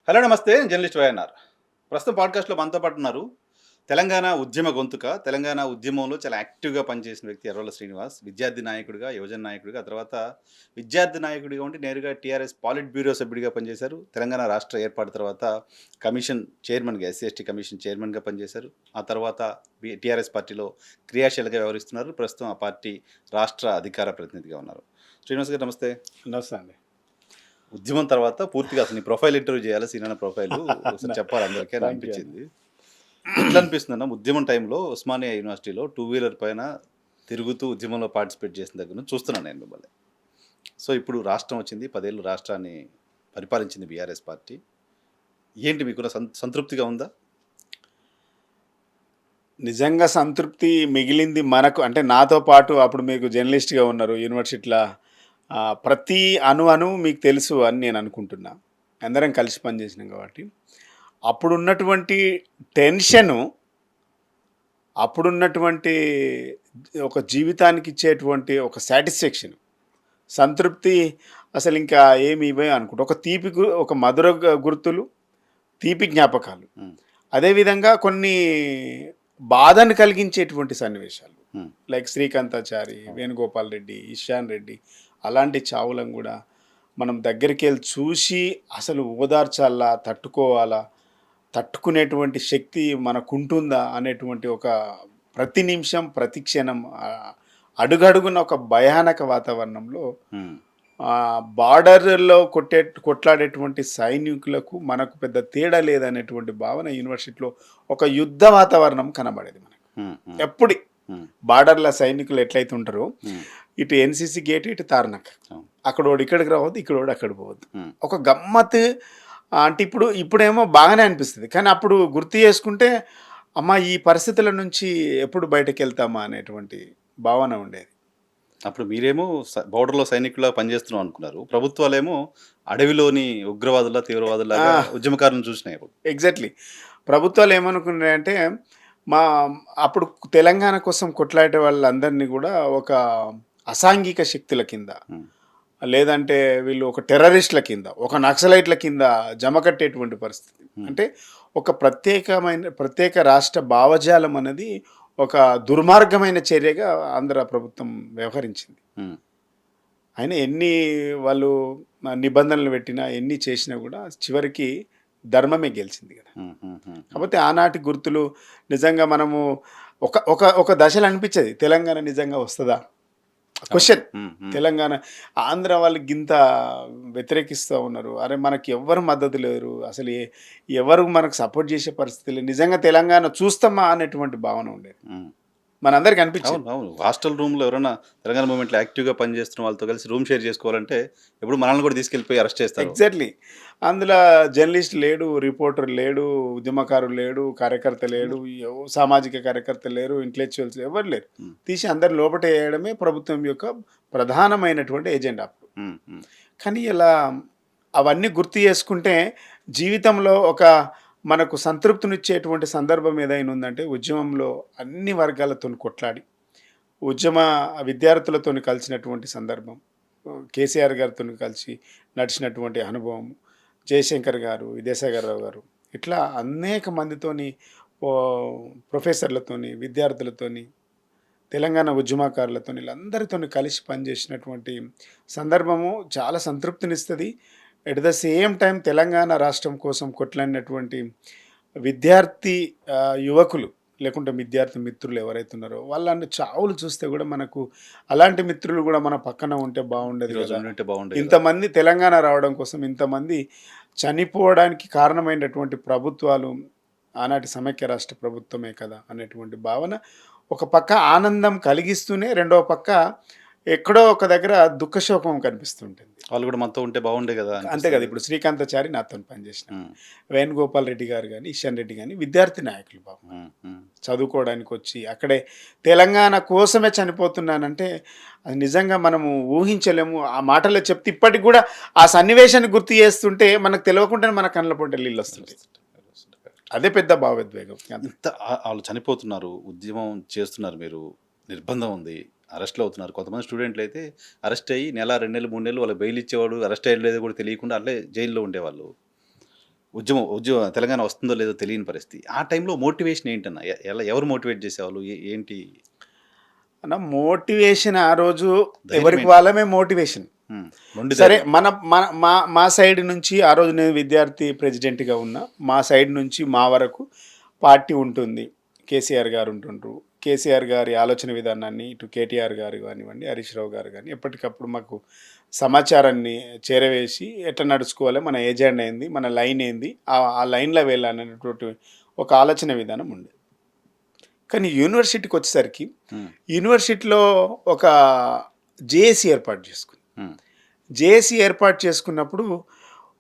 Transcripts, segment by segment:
Hello నమస్తే. నేను journalist YNR. ప్రస్తుతం పాడ్కాస్ట్‌లో మనతో పాటు ఉన్నారు. తెలంగాణ ఉద్యమ గొంతుక, తెలంగాణ ఉద్యమంలో చాలా యాక్టివ్‌గా పనిచేసిన వ్యక్తి ఎర్రోల్ల శ్రీనివాస్. విద్యార్థి నాయకుడిగా, యువజన నాయకుడిగా, ఆ తర్వాత విద్యార్థి నాయకుడిగా ఉండి నేరుగా టీఆర్ఎస్ పాలిట్ బ్యూరో సభ్యుడిగా పనిచేశారు. తెలంగాణ రాష్ట్ర ఏర్పాటు తర్వాత కమిషన్ చైర్మన్‌గా, ఎస్సీ, ఎస్టీ కమిషన్ చైర్మన్‌గా పనిచేశారు. ఆ తర్వాత టీఆర్ఎస్ పార్టీలో క్రియాశీలకంగా వ్యవహరిస్తున్నారు. ప్రస్తుతం ఆ పార్టీ రాష్ట్ర అధికార ప్రతినిధిగా ఉన్నారు. శ్రీనివాస్ గారు నమస్తే. నమస్తే అండి. ఉద్యమం తర్వాత పూర్తిగా అసలు నీ ప్రొఫైల్ ఇంటర్వ్యూ చేయాలి. సీనన్న ప్రొఫైలు ఒకసారి చెప్పాలి అందరికీ అని థ్యాంక్ యూ అండి. అనిపించింది. ఎట్లా అనిపిస్తుందన్న ఉద్యమం టైంలో ఉస్మానియా యూనివర్సిటీలో టూ వీలర్ పైన తిరుగుతూ ఉద్యమంలో పార్టిసిపేట్ చేసిన దగ్గర నుంచి చూస్తున్నాను నేను మిమ్మల్ని. సో ఇప్పుడు రాష్ట్రం వచ్చింది, 10 ఏళ్ళు రాష్ట్రాన్ని పరిపాలించింది బీఆర్ఎస్ పార్టీ. ఏంటి మీకున్న సంతృప్తిగా ఉందా? నిజంగా సంతృప్తి మిగిలింది మనకు. అంటే నాతో పాటు అప్పుడు మీకు జర్నలిస్ట్‌గా ఉన్నారు యూనివర్సిటీలో. ప్రతి అణువు మీకు తెలుసు అని నేను అనుకుంటున్నా. అందరం కలిసి పనిచేసినాం కాబట్టి. అప్పుడున్నటువంటి టెన్షను, అప్పుడున్నటువంటి ఒక జీవితానికి ఇచ్చేటువంటి ఒక సాటిస్ఫాక్షన్, సంతృప్తి అసలింకా ఏమి ఇవే అనుకుంటా. ఒక మధుర గుర్తులు, తీపి జ్ఞాపకాలు. హ్మ్. అదేవిధంగా కొన్ని బాధను కలిగించేటువంటి సన్నివేశాలు, హ్మ్. లైక్ శ్రీకాంతాచారి, వేణుగోపాల్ రెడ్డి, ఇషాన్ రెడ్డి అలాంటి చావులను కూడా మనం దగ్గరికి వెళ్ళి చూసి అసలు ఓదార్చాలా, తట్టుకోవాలా, తట్టుకునేటువంటి శక్తి మనకుంటుందా అనేటువంటి ఒక ప్రతి నిమిషం ప్రతి క్షణం అడుగడుగున ఒక భయానక వాతావరణంలో హ్మ్. బార్డర్లో కొట్లాడేటువంటి సైనికులకు మనకు పెద్ద తేడా లేదనేటువంటి భావన యూనివర్సిటీలో ఒక యుద్ధ వాతావరణం కనబడేది మనకు. హ్మ్. హ్మ్. ఎప్పుడు హ్మ్. బార్డర్ల సైనికులు ఎట్లయితే ఉంటారో, హ్మ్. ఇటు ఎన్సీసీ గేట్, ఇటు తార్నక్, అవును. అక్కడోడు ఇక్కడికి రావద్దు, ఇక్కడోడు అక్కడ పోవద్దు. హ్మ్. ఒక గమ్మత్. అంటే ఇప్పుడేమో బాగానే అనిపిస్తుంది, కానీ అప్పుడు గుర్తు చేసుకుంటే అమ్మ ఈ పరిస్థితుల నుంచి ఎప్పుడు బయటకు వెళ్తామా అనేటువంటి భావన ఉండేది. అప్పుడు మీరేమో బోర్డర్‌లో సైనికుల్లా పనిచేస్తున్నాం అనుకున్నారు. ప్రభుత్వాలేమో అడవిలోని ఉగ్రవాదుల్లా, తీవ్రవాదుల్లాగా ఉద్యమకారులను చూసినాయి అప్పుడు. ఎగ్జాక్ట్లీ. ప్రభుత్వాలు ఏమనుకున్నాయంటే, మా అప్పుడు తెలంగాణ కోసం కొట్లాడే వాళ్ళందరినీ కూడా ఒక అసాంఘిక శక్తుల కింద, హ్మ్. లేదంటే వీళ్ళు ఒక టెర్రరిస్టుల కింద, ఒక నక్సలైట్ల కింద జమ కట్టేటువంటి పరిస్థితి. హ్మ్. అంటే ఒక ప్రత్యేక రాష్ట్ర భావజాలం అనేది ఒక దుర్మార్గమైన చర్యగా ఆంధ్ర ప్రభుత్వం వ్యవహరించింది. హ్మ్. అయినా ఎన్ని వాళ్ళు నిబంధనలు పెట్టినా, ఎన్ని చేసినా కూడా చివరికి ధర్మమే గెలిచింది కదా! హ్మ్. హ్మ్. హ్మ్. హ్మ్. కాపోతే ఆనాటి గుర్తులు నిజంగా మనము ఒక ఒక ఒక దశలో అనిపించేది, తెలంగాణ నిజంగా వస్తదా? అవును. క్వెషన్. హ్మ్. హ్మ్. తెలంగాణ, ఆంధ్ర వాళ్ళు గింత వ్యతిరేకిస్తా ఉన్నారు. అరే! మనకి ఎవ్వరు మద్దతు లేరు. అసలు ఎవరు మనకు సపోర్ట్ చేసే పరిస్థితి లేదు. నిజంగా తెలంగాణ చూస్తామా అనేటువంటి భావన ఉండేది. హ్మ్. మనందరికి అవును. అనిపించేది. అవును. హాస్టల్ రూమ్‌లో ఎవరైనా తెలంగాణ మూవ్‌మెంట్‌లో యాక్టివ్‌గా పనిచేస్తున్న వాళ్ళతో కలిసి రూమ్ షేర్ చేసుకోవాలంటే, ఎప్పుడు మనల్ని కూడా తీసుకెళ్ళిపోయి అరెస్ట్ చేస్తారు. ఎగ్జాక్ట్‌లీ. అందులో జర్నలిస్ట్ లేడు, రిపోర్టర్ లేడు, ఉద్యమకారుడు లేడు, కార్యకర్త లేడు, అందరూ. సామాజిక కార్యకర్త లేరు, ఇంటలెక్చువల్స్ ఎవరు లేరు. హ్మ్. తీసి అందరిని లోపటేయడమే ప్రభుత్వం యొక్క ప్రధానమైనటువంటి ఎజెండా అప్పుడు. హ్మ్. హ్మ్. కానీ ఇలా అవన్నీ గుర్తు చేసుకుంటే జీవితంలో ఒక మనకు సంతృప్తినిచ్చేటువంటి సందర్భం ఏదైనా ఉందంటే, ఉద్యమంలో అన్ని వర్గాలతోని కొట్లాడి, ఉద్యమ విద్యార్థులతోని కలిసినటువంటి సందర్భం, కేసీఆర్ గారితోని కలిసి నడిచినటువంటి అనుభవం, జయశంకర్ గారు, విద్యాసాగర్ రావు గారు, ఇట్లా అనేక మందితోని, ప్రొఫెసర్లతోని, విద్యార్థులతోని, తెలంగాణ ఉద్యమకారులతోని, వీళ్ళందరితోని కలిసి పనిచేసినటువంటి సందర్భము చాలా సంతృప్తినిస్తది. At the same time Telangana రాష్ట్రం కోసం కొట్లాడినటువంటి విద్యార్థి యువకులు, లేకుంటే విద్యార్థి మిత్రులు ఎవరైతే ఉన్నారో వాళ్ళని చావులు చూస్తే కూడా మనకు అలాంటి మిత్రులు కూడా మన పక్కన ఉంటే బాగుండేది ఈరోజు కదా. ఉండుంటే బాగుండేది కదా! ఇంతమంది తెలంగాణ రావడం కోసం ఇంతమంది చనిపోవడానికి కారణమైనటువంటి ప్రభుత్వాలు ఆనాటి సమైక్య రాష్ట్ర ప్రభుత్వమే కదా అనేటువంటి భావన ఒక పక్క ఆనందం కలిగిస్తూనే, రెండవ పక్క ఎక్కడో ఒక దగ్గర దుఃఖశోకం కనిపిస్తుంటుంది. వాళ్ళు కూడా మనతో ఉంటే బాగుండే కదా అంతే కదా. అనిపిస్తది కదా! ఇప్పుడు శ్రీకాంతాచారి నాతోని పనిచేసినాడు. హ్మ్. వేణుగోపాల్ రెడ్డి గారు గాని, ఇషాన్ రెడ్డి గాని విద్యార్థి నాయకులు పాపం. హ్మ్. హ్మ్. చదువుకోవడానికొచ్చి అక్కడే తెలంగాణ కోసమే చనిపోతున్నానంటే అది నిజంగా మనము ఊహించలేము. ఆ మాటల్లో చెప్తే ఇప్పటికి గూడా ఆ సన్నివేశాన్ని గుర్తు చేస్తుంటే మనకు తెలవకుండానే మన కళ్ళ పొంట నీళ్ళొస్తుంటాయి. కరెక్ట్. అదే పెద్ద భావోద్వేగం. అంతే. ఇంత ఆళ్ళు చనిపోతున్నారు. ఉద్యమం చేస్తున్నారు మీరు. నిర్బంధం ఉంది. అరెస్ట్‌లు అవుతున్నారు. కొంతమంది స్టూడెంట్‌లయితే అరెస్ట్ అయ్యి నెల, 2 నెలలు, 3 నెలలు వాళ్ళకి బెయిల్ ఇచ్చేవాడు. అరెస్ట్ అయ్యలేదో కూడా తెలియకుండా అట్లే జైల్‌లో ఉండేవాళ్ళు. ఉద్యమం తెలంగాణ వస్తుందో లేదో తెలియని పరిస్థితి. ఆ టైంలో మోటివేషన్ ఏంటన్నా? ఎలా ఎవరు మోటివేట్ చేసేవాళ్ళు? ఏంటి అన్న మోటివేషన్ ఆ రోజు ధైర్యం ఎవరికి ఏంటి? వాళ్ళమే మోటివేషన్. హ్మ్. మొండి సరే ధైర్యం. మన మన మా మా సైడ్ నుంచి ఆ రోజు నేను విద్యార్థి ప్రెసిడెంట్‌గా ఉన్నా. మా సైడ్ నుంచి మా వరకు పార్టీ ఉంటుంది. కేసీఆర్ గారు ఉంటుండ్రు. కేసీఆర్ గారి ఆలోచన విధానాన్ని ఇటు కేటీఆర్ గారు గానివ్వండి, హరీష్ రావు గారు గాని ఎప్పటికప్పుడు మాకు సమాచారాన్ని చేరవేసి ఎట్లా నడుచుకోవాలి, మన ఎజెండా ఏంది, మన లైన్ ఏంది, ఆ లైన్‌లో వెళ్ళాలనేటువంటి ఒక ఆలోచన విధానం ఉండేది. కానీ యూనివర్సిటీకొచ్చేసరికి హ్మ్. యూనివర్సిటీలో ఒక జేఏసీ ఏర్పాటు చేసుకుంది. హ్మ్. జేఏసీ ఏర్పాటు చేసుకున్నప్పుడు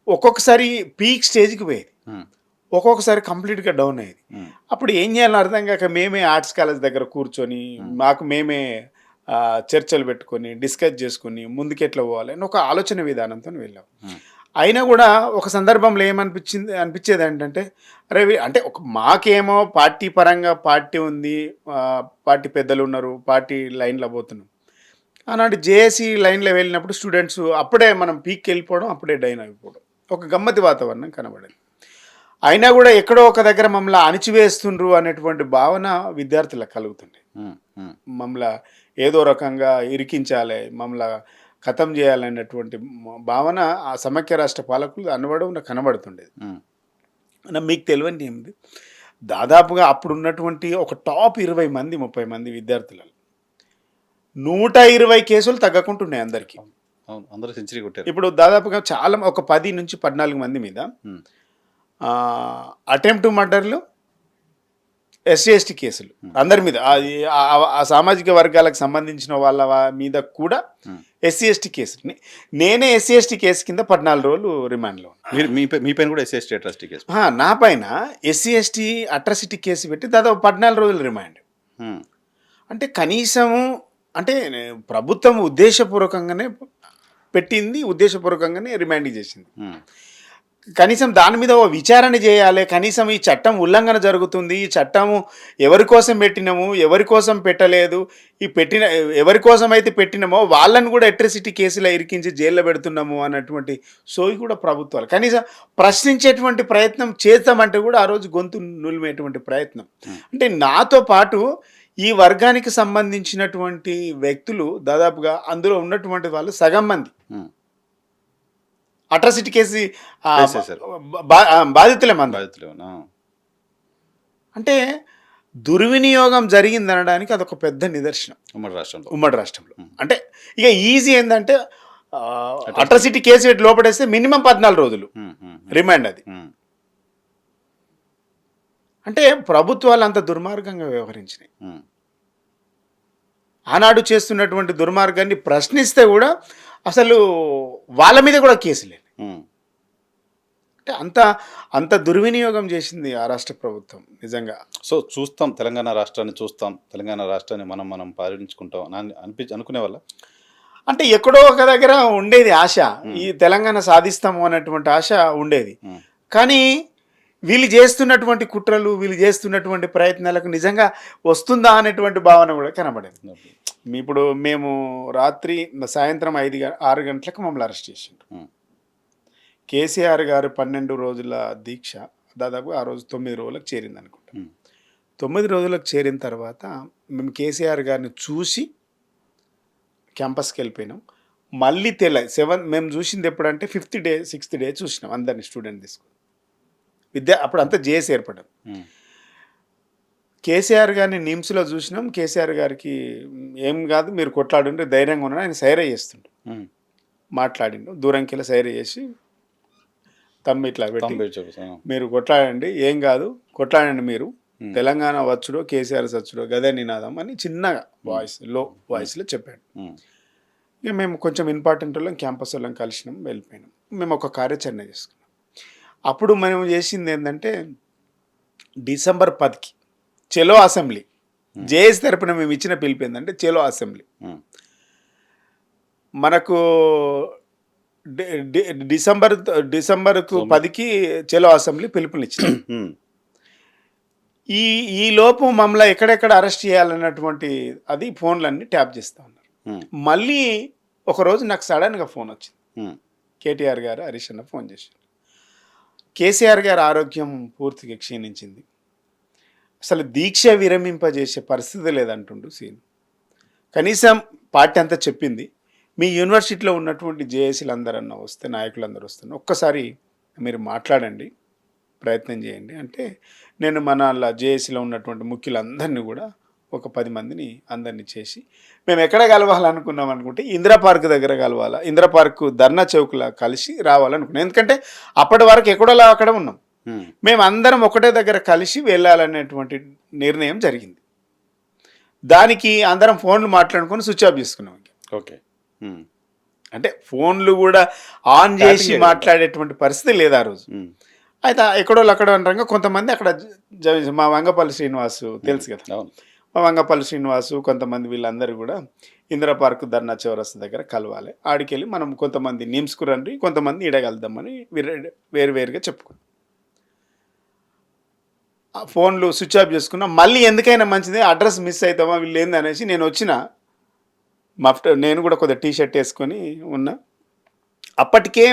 ఒక్కొక్కసారి పీక్ స్టేజ్‌కి పోయేది. హ్మ్. ఒక్కొక్కసారి కంప్లీట్‌గా డౌన్ అయ్యేది. హ్మ్. అప్పుడు ఏం చేయాలో అర్థం కాక మేమే ఆర్ట్స్ కాలేజ్ దగ్గర కూర్చొని హ్మ్. మాకు మేమే చర్చలు పెట్టుకొని డిస్కస్ చేసుకొని ముందుకెట్లా పోవాలి అని ఒక ఆలోచన విధానంతో వెళ్ళాం. హ్మ్. అయినా కూడా ఒక సందర్భంలో అనిపించేది ఏంటంటే అరే అంటే ఒక మాకేమో పార్టీ పరంగా పార్టీ ఉంది, పార్టీ పెద్దలు ఉన్నారు, పార్టీ లైన్లో పోతున్నాం. ఆనాడు జేఏసీ లైన్లో వెళ్ళినప్పుడు స్టూడెంట్స్ అప్పుడే మనం పీక్కి వెళ్ళిపోవడం, అప్పుడే డైన్ అయిపోవడం, ఒక గమ్మతి వాతావరణం కనబడేది. అయినా కూడా ఎక్కడో ఒక దగ్గర మమ్మల్ని అణిచివేస్తుండ్రు అనేటువంటి భావన విద్యార్థులకు కలుగుతుంది. హ్మ్. హ్మ్. మమ్మల్ని ఏదో రకంగా ఇరికించాలి, మమ్మల్ని ఖతం చేయాలనేటువంటి భావన ఆ సమైక్య రాష్ట్ర పాలకులు అనబడం నాకు కనబడుతుండేది. హ్మ్. మీకు తెలియని ఏమిటి, దాదాపుగా అప్పుడున్నటువంటి ఒక టాప్ 20 మంది 30 మంది విద్యార్థులలో 120 కేసులు తగ్గకుంటున్నాయి అందరికీ. అవును. అవును. అందరూ సెంచరీ కొట్టారు. ఇప్పుడు దాదాపుగా చాలా ఒక 10 నుంచి 14 మంది మీద హ్మ్. అటెంప్ట్ మర్డర్లు, ఎస్సీ ఎస్టీ కేసులు అందరి మీద, అది ఆ సామాజిక వర్గాలకు సంబంధించిన వాళ్ళ మీద కూడా హ్మ్. ఎస్సీ ఎస్టీ కేసులు. నేనే ఎస్సీ ఎస్టీ కేసు కింద 14 రోజులు రిమాండ్లో ఉన్నా. మీరు మీ పైన కూడా ఎస్సీ ఎస్టీ అట్రాసిటీ కేసు. నా పైన ఎస్సీ ఎస్టీ అట్రాసిటీ కేసు పెట్టి దాదాపు 14 రోజులు రిమాండ్. హ్మ్. అంటే కనీసం అంటే ప్రభుత్వం ఉద్దేశపూర్వకంగానే పెట్టింది, ఉద్దేశపూర్వకంగానే రిమాండ్ చేసింది. హ్మ్. కనీసం దాని మీద ఓ విచారణ చేయాలి. కనీసం ఈ చట్టం ఉల్లంఘన జరుగుతుంది, ఈ చట్టము ఎవరి కోసం పెట్టినాము, ఎవరి కోసం పెట్టలేదు, ఈ పెట్టిన ఎవరి కోసం అయితే పెట్టినామో వాళ్ళని కూడా అట్రాసిటీ కేసులో ఇరికించి జైల్లో పెడుతున్నాము అన్నటువంటి సోయి కూడా ప్రభుత్వాలు కనీసం ప్రశ్నించేటువంటి ప్రయత్నం చేద్దామంటే కూడా ఆ రోజు గొంతు నులిమేటువంటి ప్రయత్నం. అంటే నాతో పాటు ఈ వర్గానికి సంబంధించినటువంటి వ్యక్తులు దాదాపుగా అందులో ఉన్నటువంటి వాళ్ళు సగం మంది హ్మ్. Atrocity case వేసేశారు. బాధితులే మంది. బాధితులేమన్నా? అంటే దుర్వినియోగం జరిగిందనడానికి అదొక పెద్ద నిదర్శనం ఉమ్మడి రాష్ట్రంలో. ఉమ్మడి రాష్ట్రంలో. అంటే ఇక ఈజీ ఏంటంటే అట్రాసిటీ. అట్రాసిటీ కేసు పెట్టి లోపడేస్తే మినిమం 14 రోజులు హ్మ్. హ్మ్. రిమాండ్. అది హ్మ్. అంటే ప్రభుత్వాలు అంత దుర్మార్గంగా వ్యవహరించినాయి. హ్మ్. ఆనాడు చేస్తున్నటువంటి దుర్మార్గాన్ని ప్రశ్నిస్తే కూడా అసలు వాళ్ళ మీద కూడా కేసులేదు. హ్మ్. అంటే అంత అంత దుర్వినియోగం చేసింది ఆ రాష్ట్ర ప్రభుత్వం నిజంగా. సో చూస్తాం, తెలంగాణ రాష్ట్రాన్ని చూస్తాం, తెలంగాణ రాష్ట్రాన్ని మనం పాలించుకుంటాం అని అనుకునేవాళ్ళ? అంటే ఎక్కడో ఒక దగ్గర ఉండేది ఆశ, ఈ హ్మ్. తెలంగాణ సాధిస్తాము అన్నటువంటి ఆశ ఉండేది. హ్మ్. కానీ వీళ్ళు చేస్తున్నటువంటి కుట్రలు, వీళ్ళు చేస్తున్నటువంటి ప్రయత్నాలకు నిజంగా వస్తుందా అనేటువంటి భావన కూడా కనబడేది. ఇప్పుడు మేము రాత్రి సాయంత్రం 6 గంటలకు మమ్మల్ని అరెస్ట్ చేసిండ్రు. హ్మ్. కేసీఆర్ గారు 12 రోజుల దీక్ష దాదాపు ఆ రోజు 9 రోజులకు చేరింది అనుకుంటా. హ్మ్. 9 రోజులకు చేరిన తర్వాత మేము కేసీఆర్ గారిని చూసి క్యాంపస్కి వెళ్ళిపోయినాం. మళ్ళీ మేము చూసింది ఎప్పుడంటే 5th డే 6th డే చూసినాం అందరిని స్టూడెంట్ తీసుకుని అప్పుడు అంతా జేఏసీ ఏర్పడ్డాం. హ్మ్. కేసీఆర్ గారిని నిమ్స్లో చూసినాం. కేసీఆర్ గారికి ఏం కాదు మీరు కొట్లాడుంటే ధైర్యంగా ఉన్నాడు, ఆయన సైర చేస్తుండు, హ్మ్. మాట్లాడిండు, దూరంకి వెళ్ళి సైర చేసి తమ్మి ఇట్లా పెట్టి తొంభై చెప్పేసి. మీరు కొట్లాడండి, ఏం కాదు కొట్లాడండి మీరు, హ్మ్. తెలంగాణ వచ్చుడో కేసీఆర్ సచ్చుడో గదే నినాదం అని చిన్నగా లో వాయిస్లో చెప్పాడు. హ్మ్. ఇక మేము కొంచెం ఇంపార్టెంట్ వాళ్ళం, క్యాంపస్ వాళ్ళం కలిసినాం, వెళ్ళిపోయినాం. మేము ఒక కార్యాచరణ చేసుకున్నాం. అప్పుడు మనం చేసింది ఏంటంటే డిసెంబర్ 10కి చెలో అసెంబ్లీ, జేఏసీ తరపున మేము ఇచ్చిన పిలుపు ఏంటంటే చెలో అసెంబ్లీ. హ్మ్. మనకు డిసెంబర్కు 10కి చెలో అసెంబ్లీ పిలుపునిచ్చింది. హ్మ్. ఈ లోపు మమ్మల్ని ఎక్కడెక్కడ అరెస్ట్ చేయాలన్నటువంటి అది ఫోన్లన్నీ ట్యాప్ చేస్తూ ఉన్నారు. హ్మ్. మళ్ళీ ఒకరోజు నాకు సడన్గా ఫోన్ వచ్చింది. హ్మ్. కేటీఆర్ గారు హరీష్ అన్న ఫోన్ చేశారు. కేసీఆర్ గారి ఆరోగ్యం పూర్తిగా క్షీణించింది. అసలు దీక్ష విరమింపజేసే పరిస్థితి లేదంటుండు సీన్. కనీసం పార్టీ అంతా చెప్పింది, మీ యూనివర్సిటీలో ఉన్నటువంటి జేఏసీలు అందరన్నా వస్తే, నాయకులందరూ వస్తున్నారు, ఒక్కసారి మీరు మాట్లాడండి, ప్రయత్నం చేయండి అంటే, నేను మన జేఏసీలో ఉన్నటువంటి ముఖ్యులందరినీ కూడా ఒక 10 మందిని అందరినీ చేసి, మేము ఎక్కడ కలవాలనుకున్నాం అనుకుంటే ఇందిరా పార్క్ దగ్గర కలవాలా, ఇందిరా పార్క్ ధర్నా చౌక్లో కలిసి రావాలనుకున్నాం. ఎందుకంటే అప్పటి వరకు ఎక్కడోలా అక్కడ ఉన్నాం, మేము అందరం ఒకటే దగ్గర కలిసి వెళ్ళాలనేటువంటి నిర్ణయం జరిగింది. దానికి అందరం ఫోన్లు మాట్లాడుకొని స్విచ్ ఆఫ్ చేసుకున్నాం. ఓకే. అంటే ఫోన్లు కూడా ఆన్ చేసి మాట్లాడేటువంటి పరిస్థితి లేదు ఆ రోజు. అయితే ఎక్కడోళ్ళు అక్కడ అనరంగా కొంతమంది అక్కడ మా వంగపల్లి శ్రీనివాసు తెలుసు కదా, మా వంగపల్లి శ్రీనివాసు కొంతమంది వీళ్ళందరూ కూడా ఇందిరా పార్క్ ధర్నా చౌరస్తా దగ్గర కలవాలి, ఆడికెళ్ళి మనం కొంతమంది నిమ్స్కు రండి, కొంతమంది ఈడగలుద్దామని వేరువేరుగా చెప్పుకున్నాం. ఫోన్లు స్విచ్ ఆఫ్ చేసుకున్నాం. మళ్ళీ ఎందుకైనా మంచిది, అడ్రస్ మిస్ అవుతామా వీళ్ళు ఏంది అనేసి నేను వచ్చిన నేను కూడా కొద్దిగా టీ షర్ట్ వేసుకొని ఉన్నా. అప్పటికే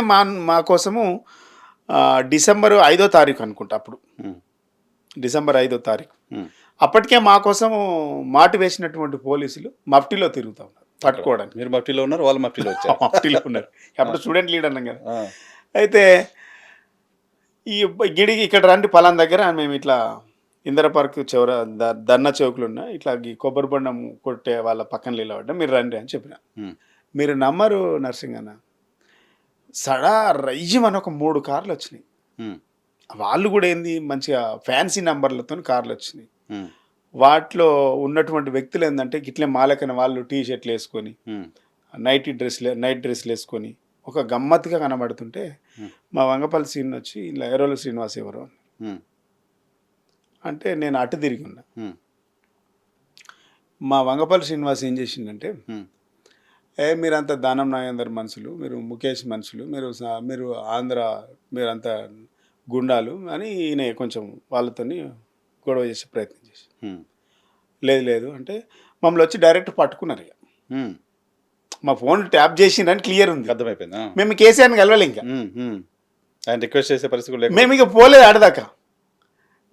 మా కోసము డిసెంబర్ 5వ తారీఖు అనుకుంటా, అప్పుడు డిసెంబర్ 5వ తారీఖు, అప్పటికే మా కోసము మాటు వేసినటువంటి పోలీసులు మఫ్టీలో తిరుగుతూ ఉన్నారు పట్టుకోవడానికి. మీరు మఫ్టీలో ఉన్నారు, వాళ్ళు మఫ్టీలో వచ్చారు. మఫ్టీలో ఉన్నారు, అప్పుడు స్టూడెంట్ లీడర్ అన్నాం కదా. అయితే ఈ గిడికి ఇక్కడ రండి పలాన్ దగ్గర, మేము ఇట్లా ఇందిరా పార్క్ ధర్నా చౌకులు ఉన్నా, ఇట్లా కొబ్బరి బొండం కొట్టే వాళ్ళ పక్కన నిలబడ్డా, మీరు రండి అని చెప్పిన. మీరు నమ్మరు నర్సింగన్న, సడా రయ్యమని ఒక 3 కార్లు వచ్చినాయి. వాళ్ళు కూడా ఏంది మంచిగా ఫ్యాన్సీ నంబర్లతో కార్లు వచ్చినాయి. వాటిలో ఉన్నటువంటి వ్యక్తులు ఏంటంటే ఇట్లే మాలకన వాళ్ళు టీ షర్ట్లు వేసుకొని నైట్ డ్రెస్లు వేసుకొని ఒక గమ్మత్తుగా కనబడుతుంటే మా వంగపల్లి శ్రీని వచ్చి ఇలా ఎర్రోల శ్రీనివాస్ ఎవరు అంటే నేను అటు తిరిగి ఉన్నా. మా వంగపల్లి శ్రీనివాస్ ఏం చేసిందంటే, మీరంతా దానం నాగేందర్ మనుషులు, మీరు ముఖేష్ మనుషులు, మీరు ఆంధ్ర, మీరంతా గుండాలు అని ఈయన కొంచెం వాళ్ళతోని గొడవ చేసే ప్రయత్నం చేసి, లేదు అంటే మమ్మల్ని వచ్చి డైరెక్ట్ పట్టుకున్నారు. ఇక మా ఫోన్ ట్యాప్ చేసిందని క్లియర్ ఉంది, అర్థమైపోయింది. మేము కేసీఆర్ని కలవాలి, ఇంకా ఆయన రిక్వెస్ట్ చేసే పరిస్థితి మేము ఇక పోలేదు ఆడదాకా.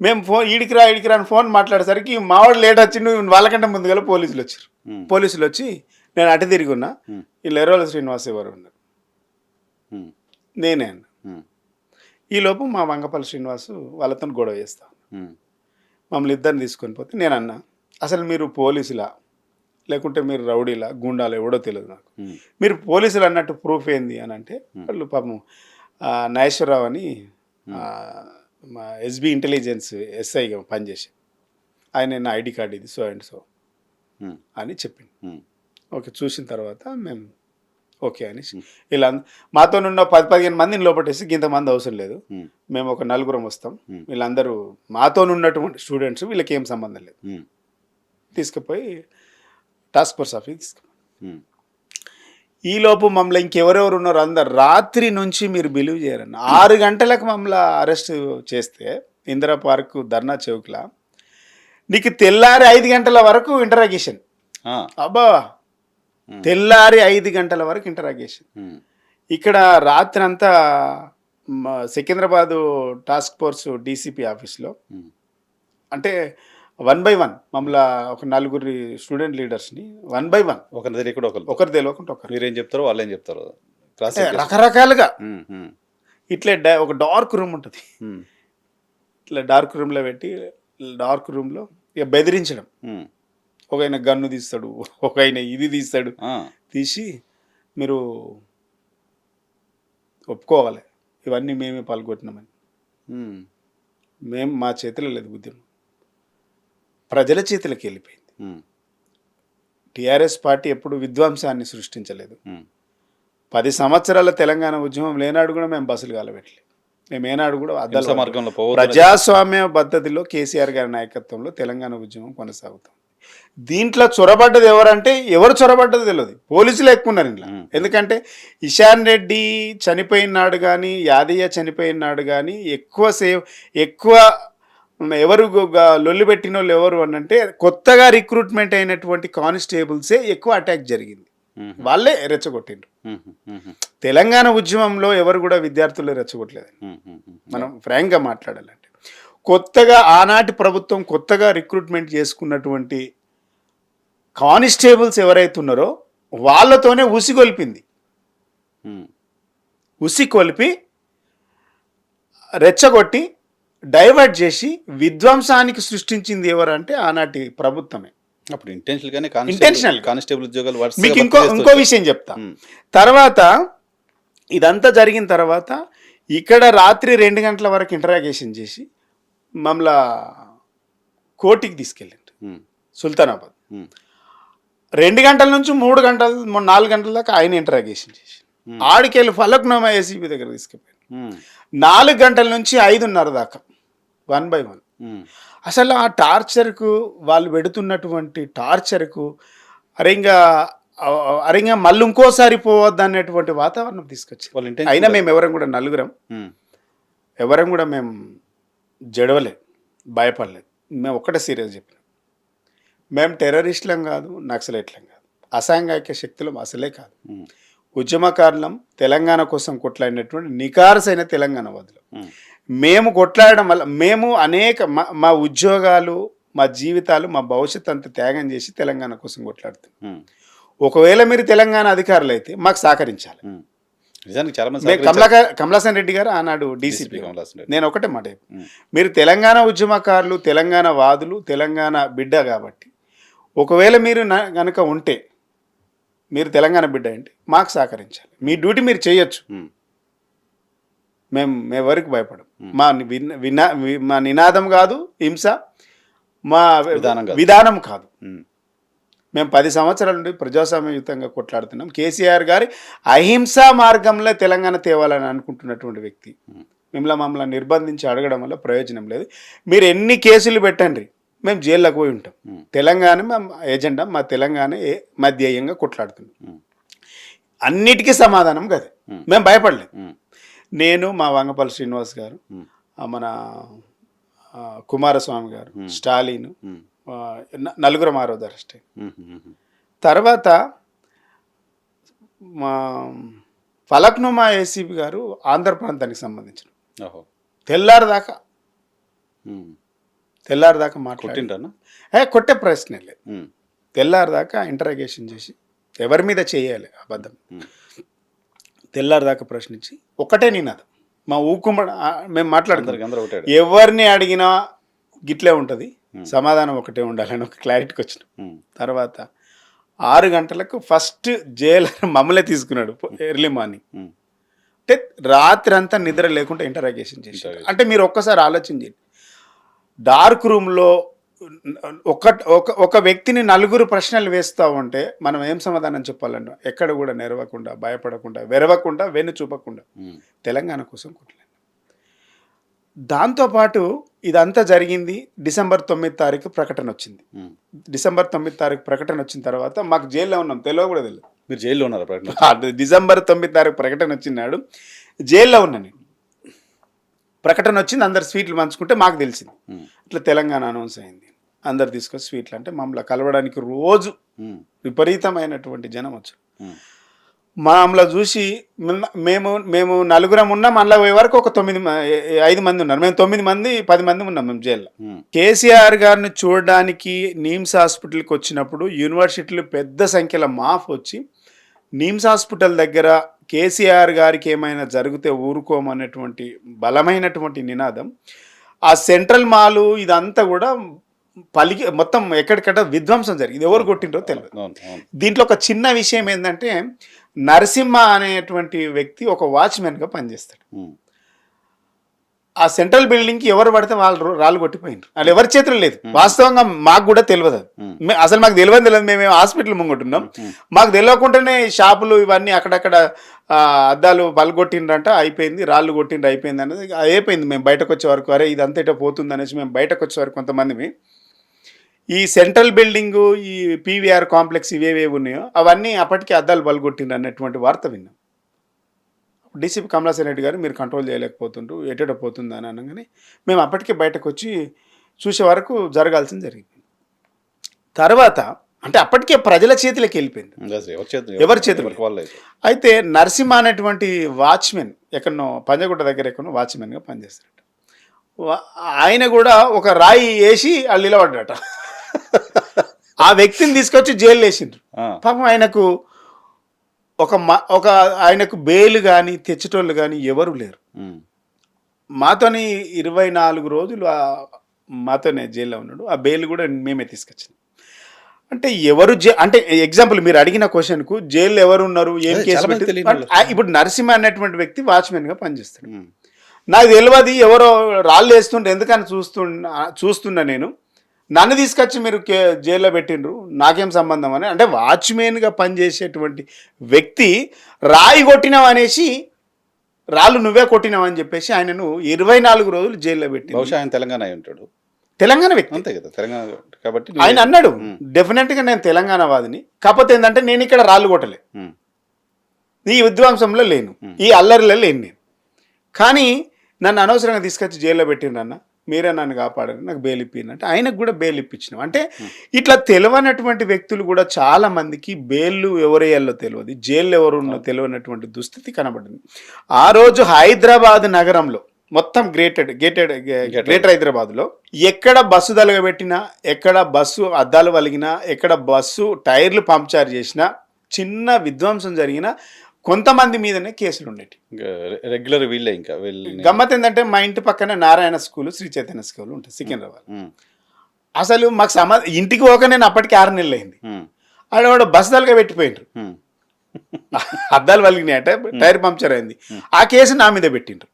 మేము ఈడికి రా అని ఫోన్ మాట్లాడేసరికి మావాడు లేట్ వచ్చిండు, వాళ్ళకంటే ముందుగా పోలీసులు వచ్చారు. పోలీసులు వచ్చి నేను అటు తిరిగి ఉన్నా, వీళ్ళు ఎర్రోల శ్రీనివాస్ ఎవరు ఉన్నారు, నేనే అన్న. ఈలోపు మా వంగపల్లి శ్రీనివాసు వాళ్ళతో గొడవ చేస్తా, మమ్మల్ని ఇద్దరిని తీసుకొని పోతే నేను అన్నా, అసలు మీరు పోలీసులా లేకుంటే మీరు రౌడీలా గుండాలా ఎవడో తెలియదు నాకు, మీరు పోలీసులు అన్నట్టు ప్రూఫ్ ఏంది అని అంటే, వాళ్ళు పాపం నాగేశ్వరరావు అని మా ఎస్బీ ఇంటెలిజెన్స్ ఎస్ఐగా పనిచేసి, ఆయన నా ఐడి కార్డు ఇది సో అండ్ సో అని చెప్పింది. ఓకే, చూసిన తర్వాత మేము ఓకే అని ఇలా మాతో ఉన్న 10-15 మందిని లోపట్టేసి ఇంతమంది అవసరం లేదు, మేము ఒక 4 వస్తాం, వీళ్ళందరూ మాతో ఉన్నటువంటి స్టూడెంట్స్, వీళ్ళకి ఏం సంబంధం లేదు, తీసుకుపోయి టాస్క్ ఫోర్స్ ఆఫీస్ తీసుకుపోయి, ఈలోపు మమ్మల్ని ఇంకెవరెవరు ఉన్నారు అందరు రాత్రి నుంచి మీరు బిలీవ్ చేయరన్న 6 గంటలకు మమ్మల్ని అరెస్ట్ చేస్తే ఇందిరా పార్క్ ధర్నా చౌక్లా, నీకు తెల్లారి 5 గంటల వరకు ఇంటరాగేషన్. అబ్బా, తెల్లారి 5 గంటల వరకు ఇంటరాగేషన్. ఇక్కడ రాత్రి అంతా సికింద్రాబాదు టాస్క్ ఫోర్స్ డీసీపీ ఆఫీస్లో, అంటే 1 by 1 మమ్మల్ని ఒక 4 స్టూడెంట్ లీడర్స్ని 1 by 1 ఒకరి తెలియకుండా ఒకరు తెలియకుండా ఒకరు, మీరేం చెప్తారో వాళ్ళు ఏం చెప్తారో రకరకాలుగా ఇట్లే ఒక డార్క్ రూమ్ ఉంటుంది, ఇట్లా డార్క్ రూమ్లో పెట్టి డార్క్ రూమ్లో ఇక బెదిరించడం. ఒక ఆయన గన్ను తీస్తాడు, ఒక ఆయన ఇది తీస్తాడు, తీసి మీరు ఒప్పుకోవాలి ఇవన్నీ మేమే పాల్గొట్టినామని. మేము మా చేతిలో లేదు ఉద్యమం, ప్రజల చేతిలోకి వెళ్ళిపోయింది. టీఆర్ఎస్ పార్టీ ఎప్పుడు విధ్వంసాన్ని సృష్టించలేదు. 10 సంవత్సరాల తెలంగాణ ఉద్యమం లేనాడు కూడా మేము బస్సులు కాలబెట్టలేదు, మేము ఏనాడు కూడా అద్దల మార్గంలో ప్రజాస్వామ్య పద్ధతిలో కేసీఆర్ గారి నాయకత్వంలో తెలంగాణ ఉద్యమం కొనసాగుతాం. దీంట్లో చొరబడ్డది ఎవరంటే ఎవరు చొరబడ్డది తెలియదు, పోలీసులు ఎక్కువ ఉన్నారు ఇంట్లో. ఎందుకంటే ఇషాన్ రెడ్డి చనిపోయిన నాడు కానీ, యాదయ్య చనిపోయిన నాడు కానీ ఎక్కువ ఎవరు లొల్లి పెట్టిన వాళ్ళు ఎవరు అని అంటే కొత్తగా రిక్రూట్మెంట్ అయినటువంటి కానిస్టేబుల్సే ఎక్కువ అటాక్ జరిగింది. వాళ్ళే రెచ్చగొట్టిండ్రు. తెలంగాణ ఉద్యమంలో ఎవరు కూడా విద్యార్థులు రెచ్చగొట్టలేదండి. మనం ఫ్రాంక్గా మాట్లాడాలంటే కొత్తగా ఆనాటి ప్రభుత్వం కొత్తగా రిక్రూట్మెంట్ చేసుకున్నటువంటి కానిస్టేబుల్స్ ఎవరైతే ఉన్నారో వాళ్ళతోనే ఉసిగొల్పింది. ఉసిగొల్పి రెచ్చగొట్టి డైవర్ట్ చేసి విధ్వంసానికి సృష్టించింది ఎవరంటే ఆనాటి ప్రభుత్వమే. అప్పుడు ఇంటెన్షనల్ కానిస్టేబుల్ ఉద్యోగాలు మీకు ఇంకో విషయం చెప్తా. తర్వాత ఇదంతా జరిగిన తర్వాత ఇక్కడ రాత్రి 2 గంటల వరకు ఇంటరాగేషన్ చేసి మమ్మల్ని కోర్టుకి తీసుకెళ్ళింది సుల్తానాబాద్. 2 గంటల నుంచి 3 గంటలు 4 గంటల దాకా ఆయన ఇంటరాగేషన్ చేసి ఆడికెళ్ళి ఫలక్నామా ఏసీబీ దగ్గర తీసుకెళ్ళిపోయారు. 4 గంటల నుంచి 5:30 దాకా 1 by 1. అసలు ఆ టార్చర్కు వాళ్ళు పెడుతున్నటువంటి టార్చర్కు అరింగా మళ్ళీ ఇంకోసారి పోవద్దు అనేటువంటి వాతావరణం తీసుకొచ్చి అయినా మేము ఎవరం కూడా నలుగురం ఎవరం కూడా మేము జడవలేదు, భయపడలేదు. మేము ఒక్కటే సీరియస్ చెప్పినాం, మేము టెర్రరిస్టులం కాదు, నక్సలైట్లం కాదు, అసాంఘిక శక్తులం అసలే కాదు, ఉద్యమకారులం, తెలంగాణ కోసం కొట్లాడినటువంటి నికార్సైన తెలంగాణ వదులు. మేము కొట్లాడడం వల్ల మేము అనేక మా ఉద్యోగాలు, మా జీవితాలు, మా భవిష్యత్తు అంతా త్యాగం చేసి తెలంగాణ కోసం కొట్లాడుతున్నాం. ఒకవేళ మీరు తెలంగాణ అధికారులు అయితే మాకు సహకరించాలి. కమలాసన్ రెడ్డి గారు ఆనాడు డీసీపీ. నేను ఒకటే మాట, మీరు తెలంగాణ ఉద్యమకారులు, తెలంగాణ వాదులు, తెలంగాణ బిడ్డ కాబట్టి ఒకవేళ మీరు కనుక ఉంటే, మీరు తెలంగాణ బిడ్డ అంటే మాకు సహకరించాలి. మీ డ్యూటీ మీరు చేయొచ్చు, మేము ఎవరికి భయపడం. మా నినాదం కాదు హింస, మా విధానం కాదు. మేము 10 సంవత్సరాల నుండి ప్రజాస్వామ్యయుతంగా కొట్లాడుతున్నాం. కేసీఆర్ గారి అహింసా మార్గంలో తెలంగాణ తేవాలని అనుకుంటున్నటువంటి వ్యక్తి మమ్మల్ని నిర్బంధించి అడగడం వల్ల ప్రయోజనం లేదు. మీరు ఎన్ని కేసులు పెట్టండి, మేము జైల్లోకి పోయి ఉంటాం. తెలంగాణ మా ఎజెండా, మా తెలంగాణ మా ధ్యేయంగా కొట్లాడుతున్నాం. అన్నిటికీ సమాధానం కదా, మేము భయపడలేదు. నేను, మా వంగపల్లి శ్రీనివాస్ గారు, మన కుమారస్వామి గారు, స్టాలిన్, నలుగురం ఆ రోజు అరెస్ట్ అయ్యి తర్వాత మా ఫలక్నుమా ఏసీబీ గారు ఆంధ్ర ప్రాంతానికి సంబంధించిన తెల్లారిదాకా మాట్లాడుతుంటాను. కొట్టే ప్రశ్నే లేదు. తెల్లారిదాకా ఇంటరాగేషన్ చేసి ఎవరి మీద చేయాలి అబద్ధం తెల్లారిదాకా ప్రశ్నించి ఒకటే నినాదం, మా మేము మాట్లాడుతున్నాం, ఎవరిని అడిగినా గిట్లే ఉంటుంది, సమాధానం ఒకటే ఉండాలని ఒక క్లారిటీకి వచ్చినాం. తర్వాత 6 గంటలకు ఫస్ట్ జైలర్ మమ్మల్ని తీసుకున్నాడు ఎర్లీ మార్నింగ్. అంటే రాత్రి అంతా నిద్ర లేకుండా ఇంటరాగేషన్ చేశాడు. అంటే మీరు ఒక్కసారి ఆలోచించండి, డార్క్ రూమ్లో ఒక వ్యక్తిని 4 ప్రశ్నలు వేస్తూ ఉంటే మనం ఏం సమాధానం చెప్పాలన్నా, ఎక్కడ కూడా నెరవకుండా, భయపడకుండా, వెరవకుండా, వెన్ను చూపకుండా తెలంగాణ కోసం కొట్టలేదు. దాంతోపాటు ఇదంతా జరిగింది. డిసెంబర్ 9 తారీఖు ప్రకటన వచ్చింది. డిసెంబర్ 9 తారీఖు ప్రకటన వచ్చిన తర్వాత మాకు జైల్లో ఉన్నాం, తెలియదు కూడా తెలియదు. మీరు జైల్లో ఉన్నారు? డిసెంబర్ 9 తారీఖు ప్రకటన వచ్చినాడు, జైల్లో ఉన్నాను నేను. ప్రకటన వచ్చింది, అందరు స్వీట్లు పంచుకుంటే మాకు తెలిసింది ఇట్లా తెలంగాణ అనౌన్స్ అయింది. అందరు తీసుకొచ్చి స్వీట్లు అంటే మమ్మల్ని కలవడానికి రోజు విపరీతమైనటువంటి జనం వచ్చారు. మమ్మల్ని చూసి మేము 4 ఉన్నాం, అందులో పోయే వరకు ఒక 5 మంది ఉన్నారు. మేము 9 మంది 10 మంది ఉన్నాం మేము జైల్లో. కేసీఆర్ గారిని చూడడానికి నిమ్స్ హాస్పిటల్కి వచ్చినప్పుడు యూనివర్సిటీలు పెద్ద సంఖ్యలో మాఫ్ వచ్చి నిమ్స్ హాస్పిటల్ దగ్గర కేసీఆర్ గారికి ఏమైనా జరిగితే ఊరుకోమనేటువంటి బలమైనటువంటి నినాదం. ఆ సెంట్రల్ మాలు ఇదంతా కూడా మొత్తం ఎక్కడికక్కడ విధ్వంసం జరిగింది. ఎవరు కొట్టిండ్రో తెలియదు. దీంట్లో ఒక చిన్న విషయం ఏంటంటే, నరసింహ అనేటువంటి వ్యక్తి ఒక వాచ్మెన్గా పనిచేస్తాడు. ఆ సెంట్రల్ బిల్డింగ్కి ఎవరు పడితే వాళ్ళు రాళ్ళు కొట్టిపోయిండ్రు. వాళ్ళు ఎవరి చేతులు లేదు. వాస్తవంగా మాకు కూడా తెలియదు, అసలు మాకు తెలియదు. మేము హాస్పిటల్ ముంగొట్టున్నాం, మాకు తెలియకుండానే షాపులు ఇవన్నీ అక్కడక్కడ అద్దాలు పలగొట్టిండ్రంట, అయిపోయింది, రాళ్ళు కొట్టిండ్రు, అయిపోయింది అనేది అయిపోయింది. మేము బయటకు వచ్చే వరకు అరే ఇదంతా ఇటో పోతుంది అనేసి మేము బయటకు వచ్చే వరకు కొంతమంది ఈ సెంట్రల్ బిల్డింగు, ఈ పీవీఆర్ కాంప్లెక్స్ ఇవేవి ఉన్నాయో అవన్నీ అప్పటికి అద్దాలు పలగొట్టిండ్రు అన్నటువంటి వార్త విన్నాం. డీసీపీ కమలాసన్ రెడ్డి గారు మీరు కంట్రోల్ చేయలేకపోతుండ్రు, ఎటో పోతుంది అని అనగానే మేము అప్పటికే బయటకు వచ్చి చూసే వరకు జరగాల్సింది జరిగింది. తర్వాత అంటే అప్పటికే ప్రజల చేతిలోకి వెళ్ళిపోయింది. ఎవరి చేతులు? అయితే నరసింహ అనేటువంటి వాచ్మెన్ ఎక్కడనో పంజగుట్ట దగ్గర ఎక్కడనో వాచ్మెన్గా పనిచేస్తాడట. ఆయన కూడా ఒక రాయి వేసి వాళ్ళు నిలబడ్డట. ఆ వ్యక్తిని తీసుకొచ్చి జైలు వేసిండ్రు. పాపం ఆయనకు ఒక ఆయనకు బెయిల్ కానీ తెచ్చేటోళ్ళు కానీ ఎవరు లేరు. మాతోని 24 రోజులు మాతోనే జైల్లో ఉన్నాడు. ఆ బెయిల్ కూడా మేమే తీసుకొచ్చాం. అంటే ఎవరు అంటే ఎగ్జాంపుల్ మీరు అడిగిన క్వశ్చన్కు జైల్లో ఎవరు ఉన్నారు, ఏం కేసు పెట్టి, ఇప్పుడు నరసింహ అనేటువంటి వ్యక్తి వాచ్మెన్గా పనిచేస్తాడు. నాకు తెలియదు ఎవరో రాళ్ళు వేస్తుంటే ఎందుకని చూస్తున్నా నేను, నన్ను తీసుకొచ్చి మీరు జైల్లో పెట్టిండ్రు, నాకేం సంబంధం అని. అంటే వాచ్మెన్గా పనిచేసేటువంటి వ్యక్తి రాయి కొట్టినావు అనేసి, రాళ్ళు నువ్వే కొట్టినావు అని చెప్పేసి ఆయనను 24 రోజులు జైల్లో పెట్టి. బహుశా ఆయన తెలంగాణ అయి ఉంటాడు. తెలంగాణ వ్యక్తి అంతే కదా, తెలంగాణ కాబట్టి ఆయన అన్నాడు డెఫినెట్గా నేను తెలంగాణ వాదిని, కాకపోతే ఏంటంటే నేను ఇక్కడ రాళ్ళు కొట్టలే, ఈ విధ్వంసంలో లేను, ఈ అల్లరిలో లేను నేను, కానీ నన్ను అనవసరంగా తీసుకొచ్చి జైల్లో పెట్టిండ్రన్న, మీరే నన్ను కాపాడారు, నాకు బెయిల్ ఇప్పిందంటే ఆయనకు కూడా బెయిల్ ఇప్పించినాం. అంటే ఇట్లా తెలియనటువంటి వ్యక్తులు కూడా చాలా మందికి బెయిల్ ఎవరేయాలో తెలియదు, జైల్లో ఎవరున్నో తెలియనటువంటి దుస్థితి కనబడింది. ఆ రోజు హైదరాబాద్ నగరంలో మొత్తం గ్రేటర్ హైదరాబాద్లో ఎక్కడ బస్సు తలగబెట్టినా, ఎక్కడ బస్సు అద్దాలు వలిగినా, ఎక్కడ బస్సు టైర్లు పంక్చర్ చేసినా, చిన్న విధ్వంసం జరిగినా కొంతమంది మీదనే కేసులు ఉండేవి. రెగ్యులర్ వీళ్ళే. ఇంకా గమ్మత్ ఏంటంటే మా ఇంటి పక్కనే నారాయణ స్కూల్, శ్రీ చైతన్య స్కూల్ ఉంటుంది సికింద్రాబాద్. అసలు మాకు ఇంటికి పోక నేను అప్పటికి 6 నెలలు అయింది. ఆడవాడు బస్సు తలగా పెట్టిపోయిండ్రు, అద్దాలు వలిగినాయి అంటే టైర్ పంక్చర్ అయింది, ఆ కేసు నా మీద పెట్టిండ్రు.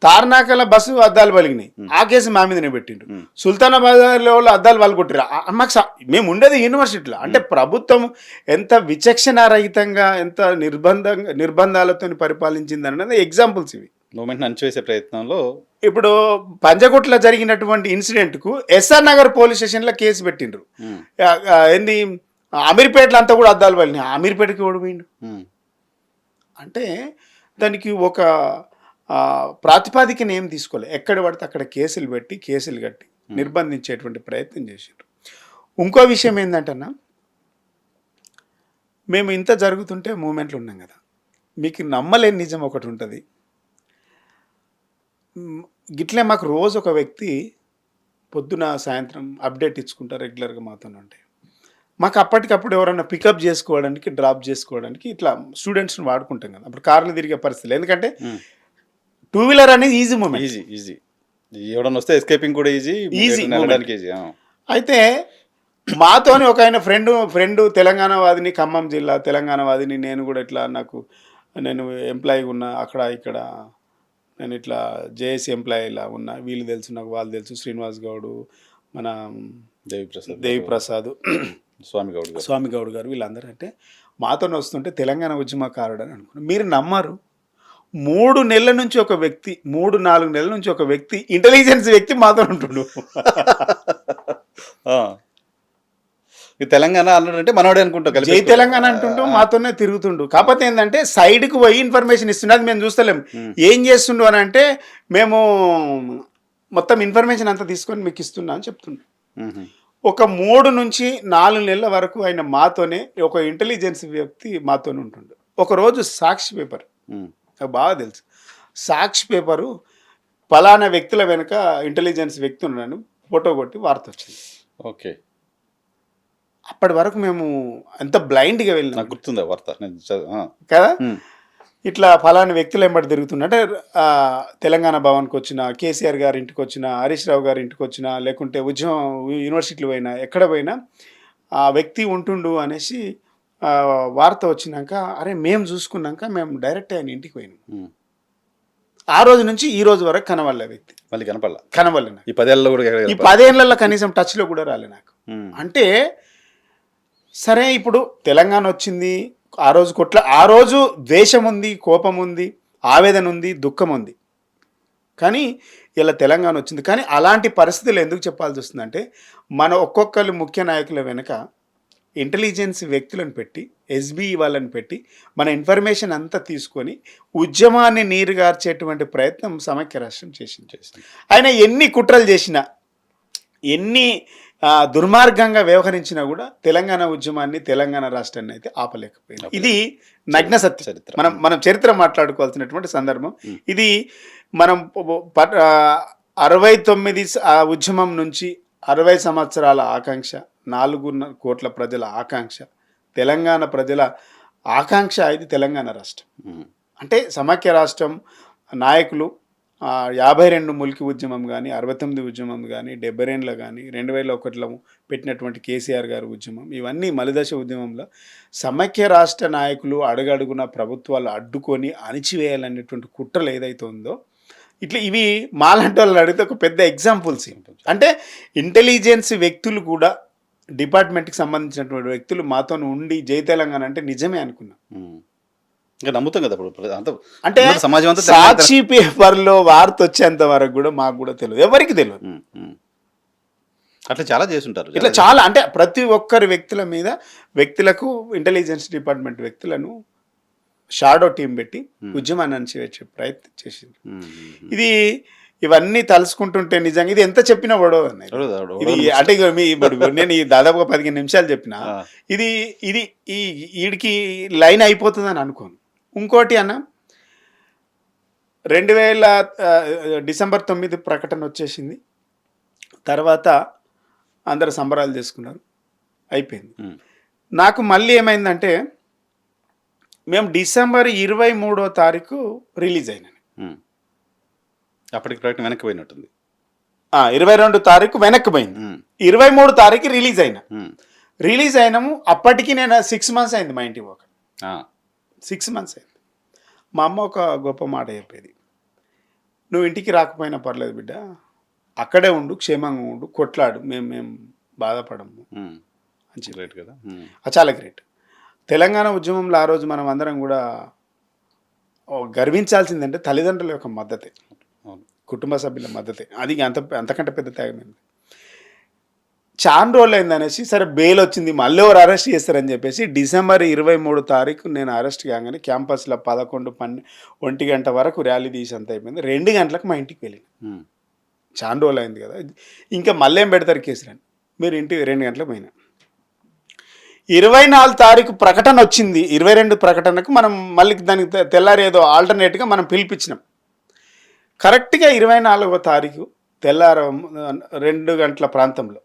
తార్నాకల బస్సు అద్దాలు పలిగినాయి, ఆ కేసు మా మీదనే పెట్టిండ్రు. సుల్తానాబాద్లో వాళ్ళు అద్దాలు పలుకొట్టిరు. మాకు మేము ఉండేది యూనివర్సిటీలో. అంటే ప్రభుత్వం ఎంత విచక్షణారహితంగా, ఎంత నిర్బంధాలతో పరిపాలించింది అనేది ఎగ్జాంపుల్స్ ఇవి. మూమెంట్ అణచివేసే ప్రయత్నంలో ఇప్పుడు పంజగుట్లో జరిగినటువంటి ఇన్సిడెంట్కు ఎస్ఆర్ నగర్ పోలీస్ స్టేషన్లో కేసు పెట్టిండ్రు. ఏంది అమీర్పేటలో అంతా కూడా అద్దాలు పలిగినాయి, అమీర్పేటకి ఓడిపోయిండు. అంటే దానికి ఒక ప్రాతిపాదికన ఏం తీసుకోలేదు, ఎక్కడ పడితే అక్కడ కేసులు పెట్టి కేసులు కట్టి నిర్బంధించేటువంటి ప్రయత్నం చేశారు. ఇంకో విషయం ఏంటంటన్నా, మేము ఇంత జరుగుతుంటే మూమెంట్లు ఉన్నాం కదా, మీకు నమ్మలేని నిజం ఒకటి ఉంటుంది. గిట్లే మాకు రోజు ఒక వ్యక్తి పొద్దున సాయంత్రం అప్డేట్ ఇచ్చుకుంటారు రెగ్యులర్గా మాతో ఉంటే, మాకు అప్పటికప్పుడు ఎవరైనా పికప్ చేసుకోవడానికి, డ్రాప్ చేసుకోవడానికి ఇట్లా స్టూడెంట్స్ని వాడుకుంటాం కదా, అప్పుడు కార్లు తిరిగే పరిస్థితులు. ఎందుకంటే 2 వీలర్ అనేది ఈజీ మూమెంట్, ఈజీ ఎవడన్నా వస్తే ఎస్కేపింగ్ కూడా ఈజీ. అయితే మాతోని ఒక ఆయన ఫ్రెండ్ తెలంగాణ వాదిని, ఖమ్మం జిల్లా తెలంగాణ వాదిని, నేను కూడా ఇట్లా నేను ఎంప్లాయీ ఉన్నా అక్కడ ఇక్కడ, నేను ఇట్లా జేఏసీ ఎంప్లాయీలా ఉన్నా, వీళ్ళు తెలుసు నాకు, వాళ్ళు తెలుసు, శ్రీనివాస్ గౌడ్, మన దేవిప్రసాద్, స్వామి గౌడ్ గారు, వీళ్ళందరూ అంటే మాతోనే వస్తుంటే తెలంగాణ ఉద్యమకారుడు అని అనుకున్నాను. మీరు నమ్మరు, 3 నెలల నుంచి ఒక వ్యక్తి, 3-4 నెలల నుంచి ఒక వ్యక్తి, ఇంటెలిజెన్స్ వ్యక్తి మాతో ఉంటుండు. తెలంగాణ అన్నాడంటే మనోడే అనుకుంటా, జై తెలంగాణ అంటుంటూ మాతోనే తిరుగుతుండు. కాకపోతే ఏంటంటే సైడ్కి పోయి ఇన్ఫర్మేషన్ ఇస్తున్నది మేము చూస్తలేం. ఏం చేస్తుండు అని అంటే, మేము మొత్తం ఇన్ఫర్మేషన్ అంతా తీసుకొని మీకు ఇస్తున్నా అని చెప్తుండు. ఒక 3 నుంచి 4 నెలల వరకు ఆయన మాతోనే, ఒక ఇంటెలిజెన్స్ వ్యక్తి మాతోనే ఉంటుండు. ఒకరోజు సాక్షి పేపర్, నాకు బాగా తెలుసు, సాక్షి పేపరు పలానా వ్యక్తుల వెనుక ఇంటెలిజెన్స్ వ్యక్తి ఉన్నాను ఫోటో కొట్టి వార్త వచ్చింది. ఓకే, అప్పటి వరకు మేము ఎంత బ్లైండ్గా వెళ్ళినా, నాకు గుర్తుందా వార్త కదా, ఇట్లా ఫలానా వ్యక్తులు ఎంబడి తిరుగుతున్నట్టే. తెలంగాణ భవన్కి వచ్చిన, కేసీఆర్ గారి ఇంటికి వచ్చిన, హరీష్ రావు గారి ఇంటికి వచ్చిన, లేకుంటే ఉద్యమం యూనివర్సిటీలు పోయినా, ఎక్కడ పోయినా ఆ వ్యక్తి ఉంటుండు అనేసి వార్త వచ్చినాక, అరే మేము చూసుకున్నాక మేము డైరెక్ట్ ఆయన ఇంటికి పోయినాం. ఆ రోజు నుంచి ఈ రోజు వరకు కనవల్లే వ్యక్తి, మళ్ళీ కనవల్లే. ఈ 10 ఏళ్ళలో కనీసం టచ్లో కూడా రాలే నాకు. అంటే సరే, ఇప్పుడు తెలంగాణ వచ్చింది, ఆ రోజు ద్వేషం ఉంది, కోపం ఉంది, ఆవేదన ఉంది, దుఃఖం ఉంది, కానీ ఇలా తెలంగాణ వచ్చింది. కానీ అలాంటి పరిస్థితులు ఎందుకు చెప్పాల్సి వస్తుందంటే, మన ఒక్కొక్కరు ముఖ్య నాయకుల వెనుక ఇంటెలిజెన్స్ వ్యక్తులను పెట్టి, ఎస్బీ వాళ్ళని పెట్టి, మన ఇన్ఫర్మేషన్ అంతా తీసుకొని ఉద్యమాన్ని నీరుగార్చేటువంటి ప్రయత్నం సమైక్య రాష్ట్రం చేసింది. ఆయన ఎన్ని కుట్రలు చేసినా, ఎన్ని దుర్మార్గంగా వ్యవహరించినా కూడా తెలంగాణ ఉద్యమాన్ని, తెలంగాణ రాష్ట్రాన్ని అయితే ఆపలేకపోయింది. ఇది నగ్న సత్యం. చరిత్ర. మనం చరిత్ర మాట్లాడుకోవాల్సినటువంటి సందర్భం ఉమ్. ఇది. మనం 69 ఉద్యమం నుంచి 60 సంవత్సరాల ఆకాంక్ష, 4 కోట్ల ప్రజల ఆకాంక్ష, తెలంగాణ ప్రజల ఆకాంక్ష ఇది తెలంగాణ రాష్ట్రం. ఉమ్. అంటే సమాఖ్య రాష్ట్రం నాయకులు 52 ముల్కి ఉద్యమం కానీ, 69 ఉద్యమం కానీ, 72లో కానీ, 2001లో పెట్టినటువంటి కేసీఆర్ గారి ఉద్యమం, ఇవన్నీ మలిదశ ఉద్యమంలో సమాఖ్య రాష్ట్ర నాయకులు అడుగడుగున ప్రభుత్వాలు అడ్డుకొని అణిచివేయాలనేటువంటి కుట్రలు ఏదైతే ఉందో, ఇట్లా ఇవి మాలాంటి వాళ్ళని అడిగితే ఒక పెద్ద ఎగ్జాంపుల్స్. అంటే ఇంటెలిజెన్స్ వ్యక్తులు కూడా, డిపార్ట్మెంట్కి సంబంధించినటువంటి వ్యక్తులు మాతో ఉండి జై తెలంగాణ అంటే నిజమే అనుకున్నాం. ఇంకా నమ్ముతాం కదా ఇప్పుడు అంటే సమాజం అంతా సాక్షి పేపర్లో వార్త వచ్చేంత వరకు కూడా మాకు కూడా తెలియదు, ఎవరికి తెలియదు. అట్లా చాలా చేస్తుంటారు. ఇట్లా చాలా, అంటే ప్రతి ఒక్కరి వ్యక్తులకు ఇంటెలిజెన్స్ డిపార్ట్మెంట్ వ్యక్తులను షాడో టీం పెట్టి ఉద్యమాన్ని అణచివేసే ప్రయత్నం చేసింది. ఇవన్నీ తలుసుకుంటుంటే నిజంగా ఇది ఎంత చెప్పినా పడవ ఇది. అంటే నేను ఈ దాదాపుగా 15 నిమిషాలు చెప్పిన ఇది వీడికి లైన్ అయిపోతుందని అనుకోను. ఇంకోటి అన్న, 2000 డిసెంబర్ 9 ప్రకటన వచ్చేసింది. తర్వాత అందరు సంబరాలు చేసుకున్నారు, అయిపోయింది. నాకు మళ్ళీ ఏమైందంటే, మేము డిసెంబర్ 23వ తారీఖు రిలీజ్ అయినాను. అప్పటికి ప్రకటన వెనక్కి పోయినట్టుంది. 22 తారీఖు వెనక్కి పోయింది, 23 తారీఖు రిలీజ్ అయినాము. అప్పటికి నేను 6 months అయింది మా ఇంటికి పోక. 6 months అయింది. మా అమ్మ ఒక గొప్ప మాట చెప్పేది, నువ్వు ఇంటికి రాకపోయినా పర్లేదు బిడ్డ, అక్కడే ఉండు, క్షేమంగా ఉండు, కొట్లాడు, మేము బాధపడము అని చెప్పి కదా. చాలా గ్రేట్. తెలంగాణ ఉద్యమంలో ఆ రోజు మనం అందరం కూడా గర్వించాల్సిందంటే తల్లిదండ్రుల యొక్క మద్దతే, కుటుంబ సభ్యుల మద్దతే. అది అంతకంటే పెద్ద త్యాగం. చాలా రోజులు అయిందనేసి సరే బెయిల్ వచ్చింది, మళ్ళీ ఎవరు అరెస్ట్ చేస్తారని చెప్పేసి డిసెంబర్ 23 తారీఖు నేను అరెస్ట్ కాగానే క్యాంపస్లో 11-1 గంట వరకు ర్యాలీ తీసి అంత అయిపోయింది. 2 గంటలకు మా ఇంటికి వెళ్ళిన. చాలా రోజులు అయింది కదా, ఇంకా మళ్ళీ ఏం పెడతారు కేసులు అని మీరు ఇంటికి 2 గంటలకు పోయినా. 24 తారీఖు ప్రకటన వచ్చింది. 22 ప్రకటనకు మనం మళ్ళీ దానికి తెల్లారి ఏదో ఆల్టర్నేట్గా మనం పిలిపించినాం. కరెక్ట్గా 24వ తారీఖు తెల్లార 2 గంటల ప్రాంతంలో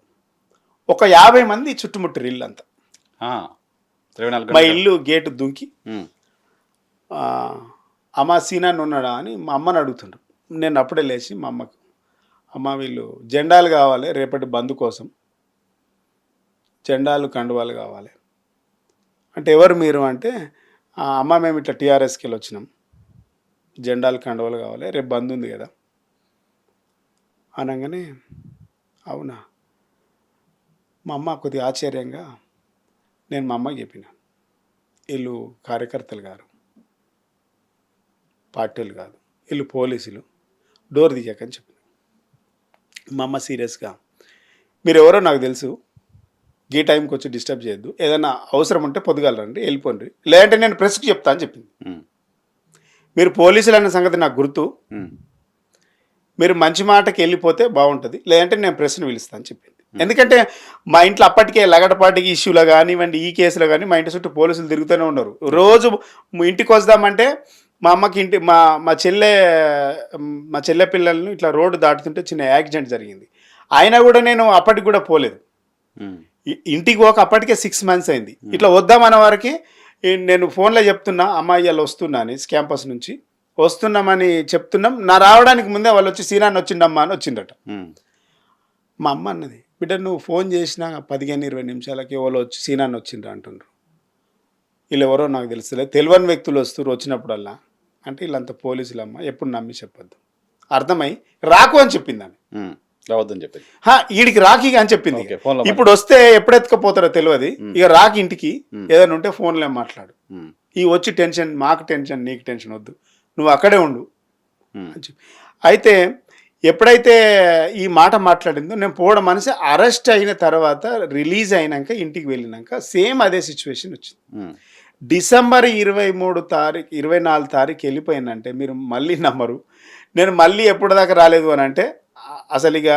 ఒక 50 మంది చుట్టుముట్టారు ఇల్లు అంతా. మా ఇల్లు గేటు దుంకి అమ్మ సీనాన్ని ఉన్నాడా అని మా అమ్మని అడుగుతుండ్రు. నేను అప్పుడే లేచి మా అమ్మకు, అమ్మ వీళ్ళు జెండాలు కావాలి రేపటి బంద్ కోసం, జెండాలు కండువాలు కావాలి అంటే, ఎవరు మీరు అంటే, అమ్మ మేము ఇట్లా టీఆర్ఎస్కి వెళ్ళి వచ్చినాం, జెండాలు కండువాలు కావాలి, రేపు బంద్ ఉంది కదా అనగానే, అవునా. మా అమ్మ కొద్దిగా ఆశ్చర్యంగా, నేను మా అమ్మకి చెప్పిన, వీళ్ళు కార్యకర్తలు గారు, పార్టీలు కాదు, వీళ్ళు పోలీసులు, డోర్ దిగాకని చెప్పిన. మా అమ్మ సీరియస్గా, మీరు ఎవరో నాకు తెలుసు, ఈ టైంకి వచ్చి డిస్టర్బ్ చేయొద్దు, ఏదైనా అవసరం ఉంటే పొద్దుగాలండి, వెళ్ళిపోండి, లేదంటే నేను ప్రెస్కి చెప్తా అని చెప్పింది. మీరు పోలీసులు అన్న సంగతి నాకు గుర్తు, మీరు మంచి మాటకి వెళ్ళిపోతే బాగుంటుంది, లేదంటే నేను ప్రెస్ని పిలుస్తాను అని చెప్పింది. ఎందుకంటే మా ఇంట్లో అప్పటికే లగడపాటికి ఇష్యూలో కానివ్వండి, ఈ కేసులో కానీ మా ఇంటి చుట్టూ పోలీసులు తిరుగుతూనే ఉన్నారు. రోజు ఇంటికి వద్దామంటే మా అమ్మకి మా చెల్లె పిల్లలను ఇట్లా రోడ్డు దాటుతుంటే చిన్న యాక్సిడెంట్ జరిగింది. అయినా కూడా నేను అప్పటికి కూడా పోలేదు. ఇంటికి పోక అప్పటికే 6 months అయింది. ఇట్లా వద్దామన్న వరకే నేను ఫోన్లో చెప్తున్నా, అమ్మాయి వాళ్ళు వస్తున్నా అని క్యాంపస్ నుంచి వస్తున్నామని చెప్తున్నాం. నా రావడానికి ముందే వాళ్ళు వచ్చి సీనాన్ని వచ్చిండమ్మా అని వచ్చిందట. మా అమ్మ అన్నది, బిడ్డ నువ్వు ఫోన్ చేసినా 15-20 నిమిషాలకి ఎవరో వచ్చి సీనాన్ని వచ్చిండ్రు అంటుండ్రు, వీళ్ళు ఎవరో నాకు తెలుసులే, తెలియని వ్యక్తులు వస్తారు వచ్చినప్పుడల్లా అంటే, వీళ్ళంతా పోలీసులమ్మ, ఎప్పుడు నమ్మి చెప్పొద్దు, అర్థమై రాకు అని చెప్పింది ఆమె. రావద్దని చెప్పింది. వీడికి రాకి అని చెప్పింది. ఇప్పుడు వస్తే ఎప్పుడు ఎత్తుకపోతారో తెలియదు, ఇక రాకి ఇంటికి ఏదైనా ఉంటే ఫోన్లో మాట్లాడు, ఈ వచ్చి టెన్షన్, మాకు టెన్షన్, నీకు టెన్షన్ వద్దు, నువ్వు అక్కడే ఉండు అని చెప్పి. అయితే ఎప్పుడైతే ఈ మాట మాట్లాడిందో, నేను పోవడం మనిషి అరెస్ట్ అయిన తర్వాత రిలీజ్ అయినాక ఇంటికి వెళ్ళినాక సేమ్ అదే సిచ్యువేషన్ వచ్చింది. డిసెంబర్ 24 తారీఖు వెళ్ళిపోయిందంటే మీరు మళ్ళీ నమ్మరు, నేను మళ్ళీ ఎప్పటిదాకా రాలేదు అని అంటే, అసలు ఇక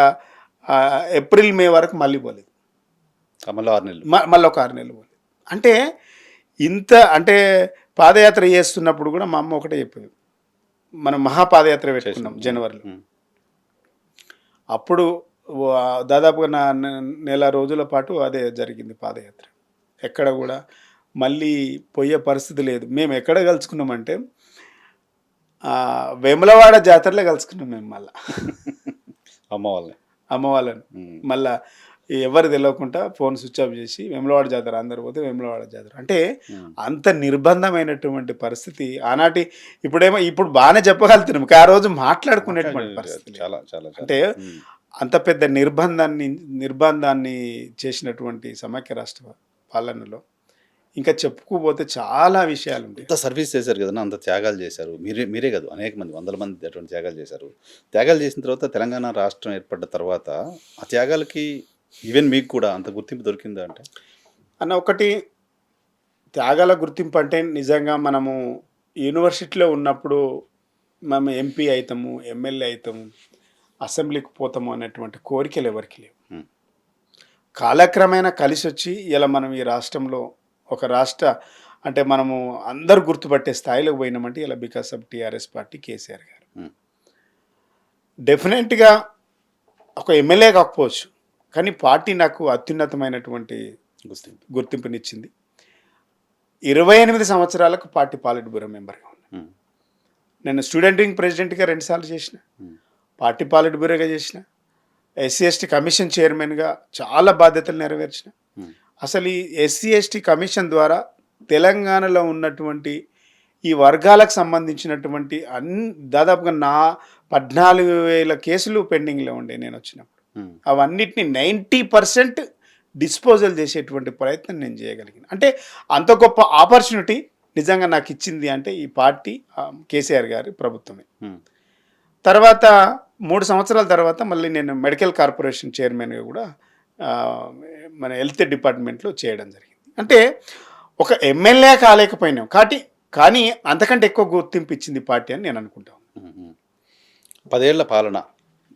ఏప్రిల్ మే వరకు మళ్ళీ పోలేదు. మళ్ళీ 6 నెలలు. మళ్ళీ ఒక 6 నెలలు పోలేదు. అంటే ఇంత అంటే పాదయాత్ర చేస్తున్నప్పుడు కూడా మా అమ్మ ఒకటే చెప్పేది, మనం మహాపాదయాత్ర పెట్టుకున్నాం జనవరిలో. అప్పుడు దాదాపుగా నెల రోజుల పాటు అదే జరిగింది పాదయాత్ర. ఎక్కడ కూడా మళ్ళీ పోయే పరిస్థితి లేదు. మేము ఎక్కడ కలుసుకున్నామంటే వేములవాడ జాతరలో కలుసుకున్నాం మేము మళ్ళీ అమ్మ వాళ్ళని. మళ్ళీ ఎవరు తెలియకుండా ఫోన్ స్విచ్ ఆఫ్ చేసి వేములవాడ జాతర, అందరు పోతే వేములవాడ జాతర. అంటే అంత నిర్బంధమైనటువంటి పరిస్థితి ఆనాటి. ఇప్పుడు బాగానే చెప్పగలుగుతున్నాం, ఆ రోజు మాట్లాడుకునేటువంటి పరిస్థితి. అంటే అంత పెద్ద నిర్బంధాన్ని చేసినటువంటి సమైక్య రాష్ట్ర పాలనలో ఇంకా చెప్పుకోపోతే చాలా విషయాలు ఉంటాయి. అంత సర్వీస్ చేశారు కదా, అంత త్యాగాలు చేశారు. మీరే కాదు, అనేక మంది, వందల మంది అటువంటి త్యాగాలు చేశారు. త్యాగాలు చేసిన తర్వాత తెలంగాణ రాష్ట్రం ఏర్పడ్డ తర్వాత ఆ త్యాగాలకి ఈవెన్ మీకు కూడా అంత గుర్తింపు దొరికిందా? అంటే అన్న, ఒకటి త్యాగాల గుర్తింపు అంటే నిజంగా మనము యూనివర్సిటీలో ఉన్నప్పుడు మేము ఎంపీ అవుతాము, ఎమ్మెల్యే అవుతాము, అసెంబ్లీకి పోతాము అనేటువంటి కోరికలు ఎవరికి లేవు. కాలక్రమేణా కలిసి వచ్చి ఇలా మనం ఈ రాష్ట్రంలో ఒక రాష్ట్ర అంటే మనము అందరు గుర్తుపట్టే స్థాయిలోకి పోయినామంటే ఇలా because of TRS party, KCR గారు. డెఫినెట్గా ఒక ఎమ్మెల్యే కాకపోవచ్చు, కానీ పార్టీ నాకు అత్యున్నతమైనటువంటి గుర్తింపునిచ్చింది. 28 సంవత్సరాలకు పార్టీ పాలిట్ బ్యూరో మెంబర్గా ఉన్నాను. నేను స్టూడెంట్ వింగ్ ప్రెసిడెంట్గా 2 సార్లు చేసిన, పార్టీ పాలిట్ బ్యూరోగా చేసిన, SC/ST కమిషన్ చైర్మన్గా చాలా బాధ్యతలు నెరవేర్చిన. అసలు ఈ SC/ST కమిషన్ ద్వారా తెలంగాణలో ఉన్నటువంటి ఈ వర్గాలకు సంబంధించినటువంటి దాదాపుగా 14,000 కేసులు పెండింగ్లో ఉండే నేను వచ్చినప్పుడు. అవన్నిటిని 90% డిస్పోజల్ చేసేటువంటి ప్రయత్నం నేను చేయగలిగిన. అంటే అంత గొప్ప ఆపర్చునిటీ నిజంగా నాకు ఇచ్చింది అంటే ఈ పార్టీ, కేసీఆర్ గారి ప్రభుత్వమే. తర్వాత 3 సంవత్సరాల తర్వాత మళ్ళీ నేను మెడికల్ కార్పొరేషన్ చైర్మన్గా కూడా మన హెల్త్ డిపార్ట్మెంట్లో చేయడం జరిగింది. అంటే ఒక ఎమ్మెల్యే కాలేకపోయినాం కానీ అంతకంటే ఎక్కువ గుర్తింపు ఇచ్చింది పార్టీ అని నేను అనుకుంటాను. 10 ఏళ్ల పాలన,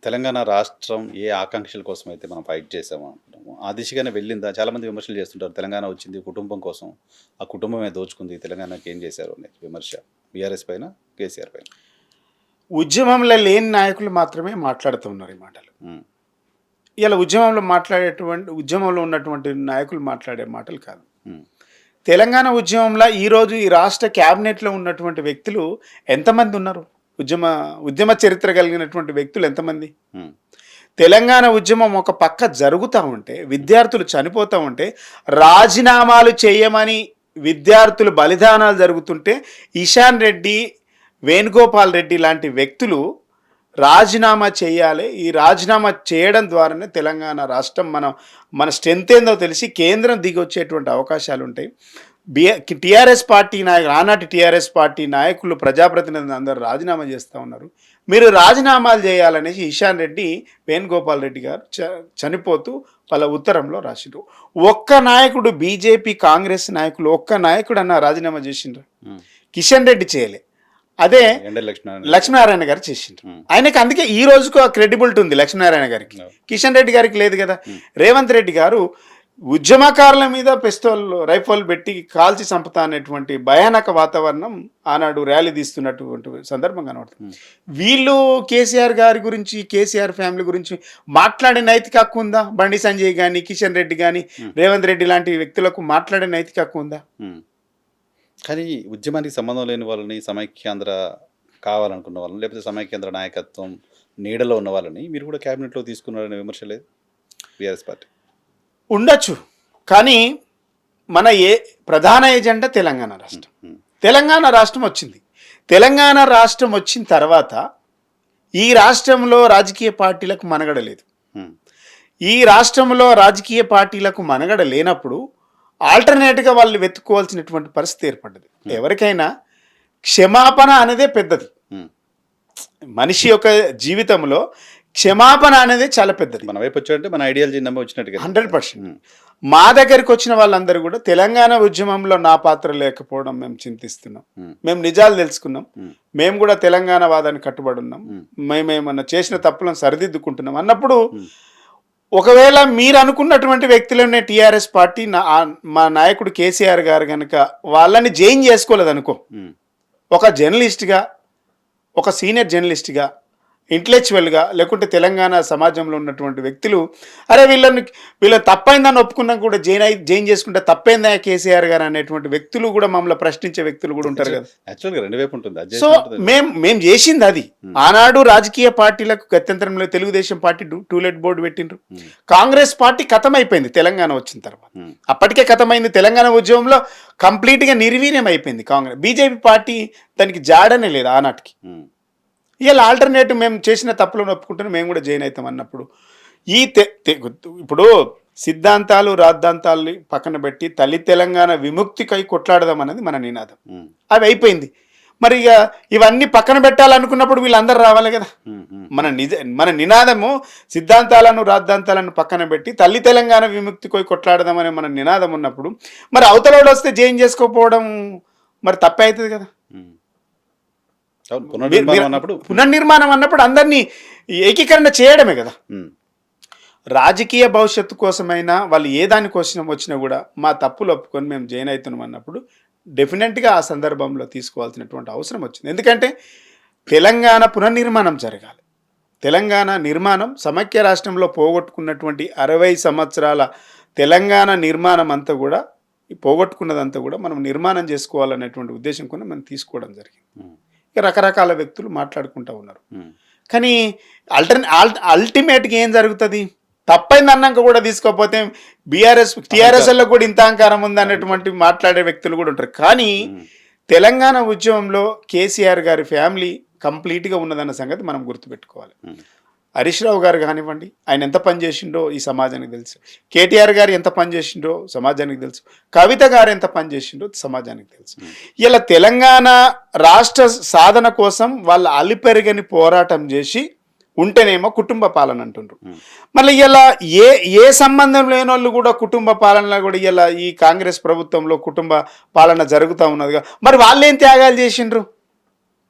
తెలంగాణ రాష్ట్రం ఏ ఆకాంక్షల కోసం అయితే మనం ఫైట్ చేసామో అనుకుంటాము ఆ దిశగానే వెళ్ళిందా? చాలామంది విమర్శలు చేస్తుంటారు, తెలంగాణ వచ్చింది కుటుంబం కోసం, ఆ కుటుంబమే దోచుకుంది, తెలంగాణకి ఏం చేశారు అనేది విమర్శ బీఆర్ఎస్ పైన, కేసీఆర్ పైన. ఉద్యమంలో లేని నాయకులు మాత్రమే మాట్లాడుతూ ఉన్నారు ఈ మాటలు. ఇలా ఉద్యమంలో ఉన్నటువంటి నాయకులు మాట్లాడే మాటలు కాదు. తెలంగాణ ఉద్యమంలో ఈరోజు ఈ రాష్ట్ర క్యాబినెట్లో ఉన్నటువంటి వ్యక్తులు ఎంతమంది ఉన్నారు? ఉద్యమ చరిత్ర కలిగినటువంటి వ్యక్తులు ఎంతమంది? తెలంగాణ ఉద్యమం ఒక పక్క జరుగుతూ ఉంటే, విద్యార్థులు చనిపోతూ ఉంటే, రాజీనామాలు చేయమని విద్యార్థులు బలిదానాలు జరుగుతుంటే, ఇషాన్ రెడ్డి, వేణుగోపాల్ రెడ్డి లాంటి వ్యక్తులు రాజీనామా చేయాలి, ఈ రాజీనామా చేయడం ద్వారానే తెలంగాణ రాష్ట్రం మన స్ట్రెంత్ ఏందో తెలిసి కేంద్రం దిగి వచ్చేటువంటి అవకాశాలు ఉంటాయి. టీఆర్ఎస్ పార్టీ నాయకులు, ఆనాటి టీఆర్ఎస్ పార్టీ నాయకులు, ప్రజాప్రతినిధులు అందరూ రాజీనామా చేస్తూ ఉన్నారు. మీరు రాజీనామాలు చేయాలనేసి ఇషాన్ రెడ్డి, వేణుగోపాల్ రెడ్డి గారు చనిపోతూ వాళ్ళ ఉత్తరంలో రాసిండ్రు. ఒక్క నాయకుడు, బీజేపీ కాంగ్రెస్ నాయకులు ఒక్క నాయకుడు అన్న రాజీనామా చేసిండ్రు. కిషన్ రెడ్డి చేయలే, అదే లక్ష్మీనారాయణ గారు చేసిండ్రు. ఆయనకి అందుకే ఈ రోజుకు ఆ క్రెడిబిలిటీ ఉంది లక్ష్మీనారాయణ గారికి, కిషన్ రెడ్డి గారికి లేదు కదా. రేవంత్ రెడ్డి గారు ఉద్యమకారుల మీద పిస్తోల్ రైఫల్ పెట్టి కాల్చి చంపుతా అనేటువంటి భయానక వాతావరణం ఆనాడు ర్యాలీ తీస్తున్నటువంటి సందర్భం కనబడుతుంది. వీళ్ళు కేసీఆర్ గారి గురించి, కేసీఆర్ ఫ్యామిలీ గురించి మాట్లాడే నైతిక హక్కు ఉందా? బండి సంజయ్ కానీ, కిషన్ రెడ్డి కానీ, రేవంత్ రెడ్డి లాంటి వ్యక్తులకు మాట్లాడే నైతిక హక్కు ఉందా? కానీ ఉద్యమానికి సంబంధం లేని వాళ్ళని, సమైక్యాంధ్ర కావాలనుకున్న వాళ్ళని, లేకపోతే సమైక్యాంధ్ర నాయకత్వం నీడలో ఉన్న వాళ్ళని మీరు కూడా క్యాబినెట్లో తీసుకున్నారనే విమర్శ లేదు బీఆర్ఎస్ పార్టీ? ఉండొచ్చు, కానీ మన ప్రధాన ఎజెండా తెలంగాణ రాష్ట్రం. తెలంగాణ రాష్ట్రం వచ్చింది. తెలంగాణ రాష్ట్రం వచ్చిన తర్వాత ఈ రాష్ట్రంలో రాజకీయ పార్టీలకు మనుగడ లేదు. ఈ రాష్ట్రంలో రాజకీయ పార్టీలకు మనుగడ లేనప్పుడు ఆల్టర్నేట్గా వాళ్ళు వెతుక్కోవాల్సినటువంటి పరిస్థితి ఏర్పడ్డది. ఎవరికైనా క్షమాపణ అనేదే పెద్దది. మనిషి యొక్క జీవితంలో క్షమాపణ అనేది చాలా పెద్దది. మన వైపు వచ్చాడంటే మన ఐడియాలజీ నమ్మి వచ్చినట్టుగా 100%. మా దగ్గరికి వచ్చిన వాళ్ళందరూ కూడా తెలంగాణ ఉద్యమంలో నా పాత్ర లేకపోవడం మేము చింతిస్తున్నాం. మేము నిజాలు తెలుసుకున్నాం. మేము కూడా తెలంగాణ వాదాన్ని కట్టుబడి ఉన్నాం. మేమేమన్నా చేసిన తప్పులను సరిదిద్దుకుంటున్నాం అన్నప్పుడు ఒకవేళ మీరు అనుకున్నటువంటి వ్యక్తులనే టీఆర్ఎస్ పార్టీ మా నాయకుడు కేసీఆర్ గారు కనుక వాళ్ళని జైన్ చేసుకోలేదు అనుకో, ఉమ్, ఒక జర్నలిస్ట్గా, ఒక సీనియర్ జర్నలిస్ట్గా, ఇంటలెక్చువల్గా, లేకుంటే తెలంగాణ సమాజంలో ఉన్నటువంటి వ్యక్తులు అరే వీళ్ళ తప్పైందని ఒప్పుకున్నా కూడా జైన్ చేసుకుంటే తప్పైందా కేసీఆర్ గారు అనేటువంటి వ్యక్తులు కూడా మమ్మల్ని ప్రశ్నించే వ్యక్తులు కూడా ఉంటారు కదా. యాక్చువల్గా రెండు వైపు ఉంటుంది, అది సో చేసినట్టు మేము చేసింది అది. ఆనాడు రాజకీయ పార్టీలకు గత్యంతరంలో తెలుగుదేశం పార్టీ టూలెట్ బోర్డు పెట్టిండ్రు, కాంగ్రెస్ పార్టీ ఖతమైపోయింది తెలంగాణ వచ్చిన తర్వాత. అప్పటికే ఖతమైంది, తెలంగాణ ఉద్యమంలో కంప్లీట్గా నిర్వీర్యం అయిపోయింది కాంగ్రెస్. బీజేపీ పార్టీ దానికి జాడనే లేదు ఆనాటికి. ఇలా ఆల్టర్నేటివ్ మేము చేసిన తప్పులను ఒప్పుకుంటున్నాం, మేము కూడా జైన్ అవుతాం అన్నప్పుడు ఈ ఇప్పుడు సిద్ధాంతాలు రాద్ధాంతాలు పక్కన పెట్టి తల్లి తెలంగాణ విముక్తికై కొట్లాడదాం అనేది మన నినాదం. అవి అయిపోయింది. మరి ఇక ఇవన్నీ పక్కన పెట్టాలనుకున్నప్పుడు వీళ్ళందరూ రావాలి కదా. మన నినాదము సిద్ధాంతాలను రాద్ధాంతాలను పక్కన పెట్టి తల్లి తెలంగాణ విముక్తికై కొట్లాడదామనే మన నినాదం ఉన్నప్పుడు మరి అవతలోడు వస్తే జైన్ చేసుకోకపోవడం మరి తప్పే అవుతుంది కదా. పునర్నిర్మాణం అన్నప్పుడు అందరినీ ఏకీకరణ చేయడమే కదా. రాజకీయ భవిష్యత్తు కోసమైనా వాళ్ళు ఏ దానికోసం వచ్చినా కూడా మా తప్పులు ఒప్పుకొని మేము జైన్ అవుతున్నాం అన్నప్పుడు డెఫినెట్గా ఆ సందర్భంలో తీసుకోవాల్సినటువంటి అవసరం వచ్చింది. ఎందుకంటే తెలంగాణ పునర్నిర్మాణం జరగాలి. తెలంగాణ నిర్మాణం సమైక్య రాష్ట్రంలో పోగొట్టుకున్నటువంటి 60 సంవత్సరాల తెలంగాణ నిర్మాణం అంతా కూడా పోగొట్టుకున్నదంతా కూడా మనం నిర్మాణం చేసుకోవాలనేటువంటి ఉద్దేశం కూడా మనం తీసుకోవడం జరిగింది. రకరకాల వ్యక్తులు మాట్లాడుకుంటూ ఉన్నారు. కానీ అల్టిమేట్గా ఏం జరుగుతుంది, తప్పైంది అన్నాక కూడా తీసుకోకపోతే టీఆర్ఎస్లో కూడా ఇంత అహంకారం ఉంది అన్నటువంటి మాట్లాడే వ్యక్తులు కూడా ఉంటారు. కానీ తెలంగాణ ఉద్యమంలో కేసీఆర్ గారి ఫ్యామిలీ కంప్లీట్గా ఉన్నదన్న సంగతి మనం గుర్తుపెట్టుకోవాలి. హరీష్ రావు గారు కానివ్వండి, ఆయన ఎంత పని చేసిండో ఈ సమాజానికి తెలుసు. కేటీఆర్ గారు ఎంత పని చేసిండో సమాజానికి తెలుసు. కవిత గారు ఎంత పని చేసిండో సమాజానికి తెలుసు. ఇలా తెలంగాణ రాష్ట్ర సాధన కోసం వాళ్ళ అలిపెరగని పోరాటం చేసి ఉంటేనేమో కుటుంబ పాలన అంటుండ్రు. మళ్ళీ ఇలా ఏ సంబంధం లేని వాళ్ళు కూడా కుటుంబ పాలనలో కూడా ఇలా ఈ కాంగ్రెస్ ప్రభుత్వంలో కుటుంబ పాలన జరుగుతూ ఉన్నదిగా. మరి వాళ్ళేం త్యాగాలు చేసిండ్రు,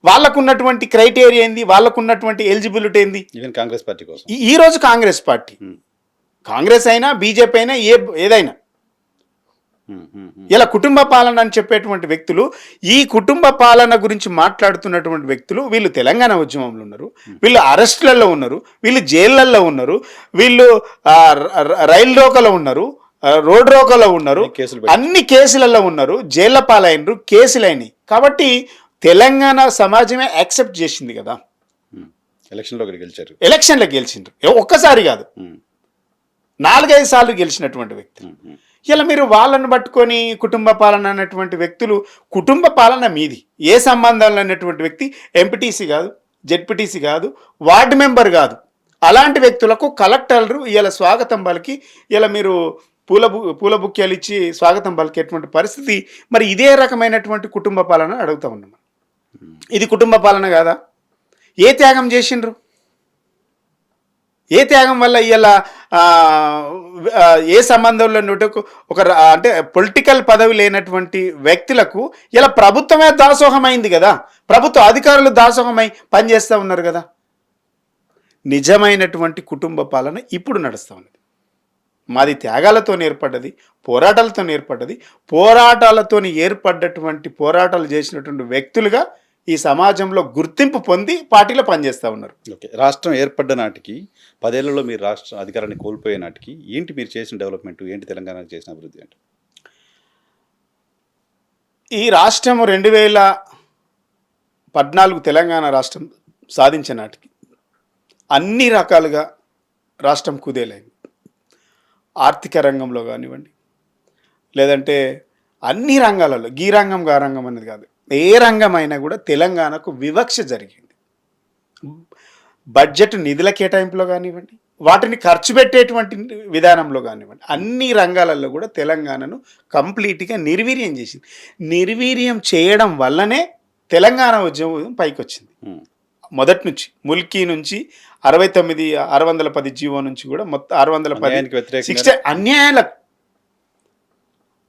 వాళ్ళకున్నటువంటి క్రైటీరియా ఏంది, వాళ్ళకున్నటువంటి ఎలిజిబిలిటీ ఏంది. ఈవెన్ కాంగ్రెస్ పార్టీ కోసం ఈరోజు కాంగ్రెస్ పార్టీ, కాంగ్రెస్ అయినా బీజేపీ అయినా ఏదైనా ఇలా కుటుంబ పాలన అని చెప్పేటువంటి వ్యక్తులు, ఈ కుటుంబ పాలన గురించి మాట్లాడుతున్నటువంటి వ్యక్తులు వీళ్ళు తెలంగాణ ఉద్యమంలో ఉన్నారు, వీళ్ళు అరెస్టులలో ఉన్నారు, వీళ్ళు జైళ్ళల్లో ఉన్నారు, వీళ్ళు రైలు రోకలో ఉన్నారు, రోడ్ రోకలో ఉన్నారు, అన్ని కేసులలో ఉన్నారు, జైళ్ళ పాలైనరు, కేసులైనవి. కాబట్టి తెలంగాణ సమాజమే యాక్సెప్ట్ చేసింది కదా. ఎలక్షన్లో గెలిచిండ్రు, ఒక్కసారి కాదు 4-5 సార్లు గెలిచినటువంటి వ్యక్తులు. ఇలా మీరు వాళ్ళను పట్టుకొని కుటుంబ పాలన అన్నటువంటి వ్యక్తులు, కుటుంబ పాలన మీది, ఏ సంబంధం లేనటువంటి వ్యక్తి ఎంపీటీసీ కాదు, జెడ్పీటీసీ కాదు, వార్డు మెంబర్ కాదు, అలాంటి వ్యక్తులకు కలెక్టర్లు ఇలా స్వాగతం పలికి ఇలా మీరు పూల బుక్యాలు ఇచ్చి స్వాగతం పలికేటువంటి పరిస్థితి. మరి ఇదే రకమైనటువంటి కుటుంబ పాలన అడుగుతా ఉన్నాం. ఇది కుటుంబ పాలన కాదా? ఏ త్యాగం చేసిండ్రు, ఏ త్యాగం వల్ల ఇలా ఏ సంబంధంలో ఒక అంటే పొలిటికల్ పదవి లేనటువంటి వ్యక్తులకు ఇలా ప్రభుత్వమే దాసోహమైంది కదా, ప్రభుత్వ అధికారులు దాసోహమై పనిచేస్తూ ఉన్నారు కదా. నిజమైనటువంటి కుటుంబ పాలన ఇప్పుడు నడుస్తూ ఉన్నది. మాది త్యాగాలతో ఏర్పడ్డది, పోరాటాలతో ఏర్పడ్డది, పోరాటాలతో ఏర్పడ్డటువంటి పోరాటాలు చేసినటువంటి వ్యక్తులుగా ఈ సమాజంలో గుర్తింపు పొంది పార్టీలో పనిచేస్తూ ఉన్నారు. ఓకే, రాష్ట్రం ఏర్పడ్డ నాటికి 10 ఏళ్లలో మీరు రాష్ట్ర అధికారాన్ని కోల్పోయే నాటికి ఏంటి మీరు చేసిన డెవలప్మెంట్, ఏంటి తెలంగాణకు చేసిన అభివృద్ధి అంటే? ఈ రాష్ట్రం 2014 తెలంగాణ రాష్ట్రం సాధించే నాటికి అన్ని రకాలుగా రాష్ట్రం కుదేలైంది. ఆర్థిక రంగంలో కానివ్వండి, లేదంటే అన్ని రంగాలలో, గీ రంగం గా రంగం అనేది కాదు, ఏ రంగమైనా కూడా తెలంగాణకు వివక్ష జరిగింది. బడ్జెట్ నిధుల కేటాయింపులో కానివ్వండి, వాటిని ఖర్చు పెట్టేటువంటి విధానంలో కానివ్వండి, అన్ని రంగాలలో కూడా తెలంగాణను కంప్లీట్గా నిర్వీర్యం చేసింది. నిర్వీర్యం చేయడం వల్లనే తెలంగాణ ఉద్యమం పైకి వచ్చింది. మొదటి నుంచి ముల్కీ నుంచి 69 610 జీవో నుంచి కూడా మొత్తం 610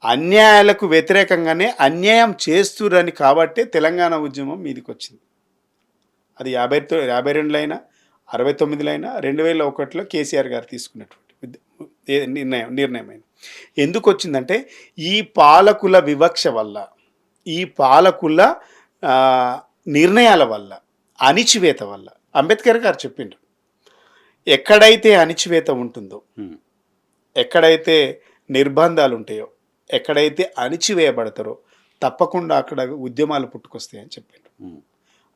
అన్యాయాలకు వ్యతిరేకంగానే అన్యాయం చేస్తురని కాబట్టే తెలంగాణ ఉద్యమం మీదికి వచ్చింది. అది 52 అయినా 69 అయినా 2001లో కేసీఆర్ గారు తీసుకున్నటువంటి నిర్ణయమైంది. ఎందుకు వచ్చిందంటే ఈ పాలకుల వివక్ష వల్ల, ఈ పాలకుల నిర్ణయాల వల్ల, అణిచివేత వల్ల. అంబేద్కర్ గారు చెప్పిండ్రు, ఎక్కడైతే అణిచివేత ఉంటుందో, ఎక్కడైతే నిర్బంధాలు ఉంటాయో, ఎక్కడైతే అణిచివేయబడతారో తప్పకుండా అక్కడ ఉద్యమాలు పుట్టుకొస్తాయని చెప్పిండ్రు.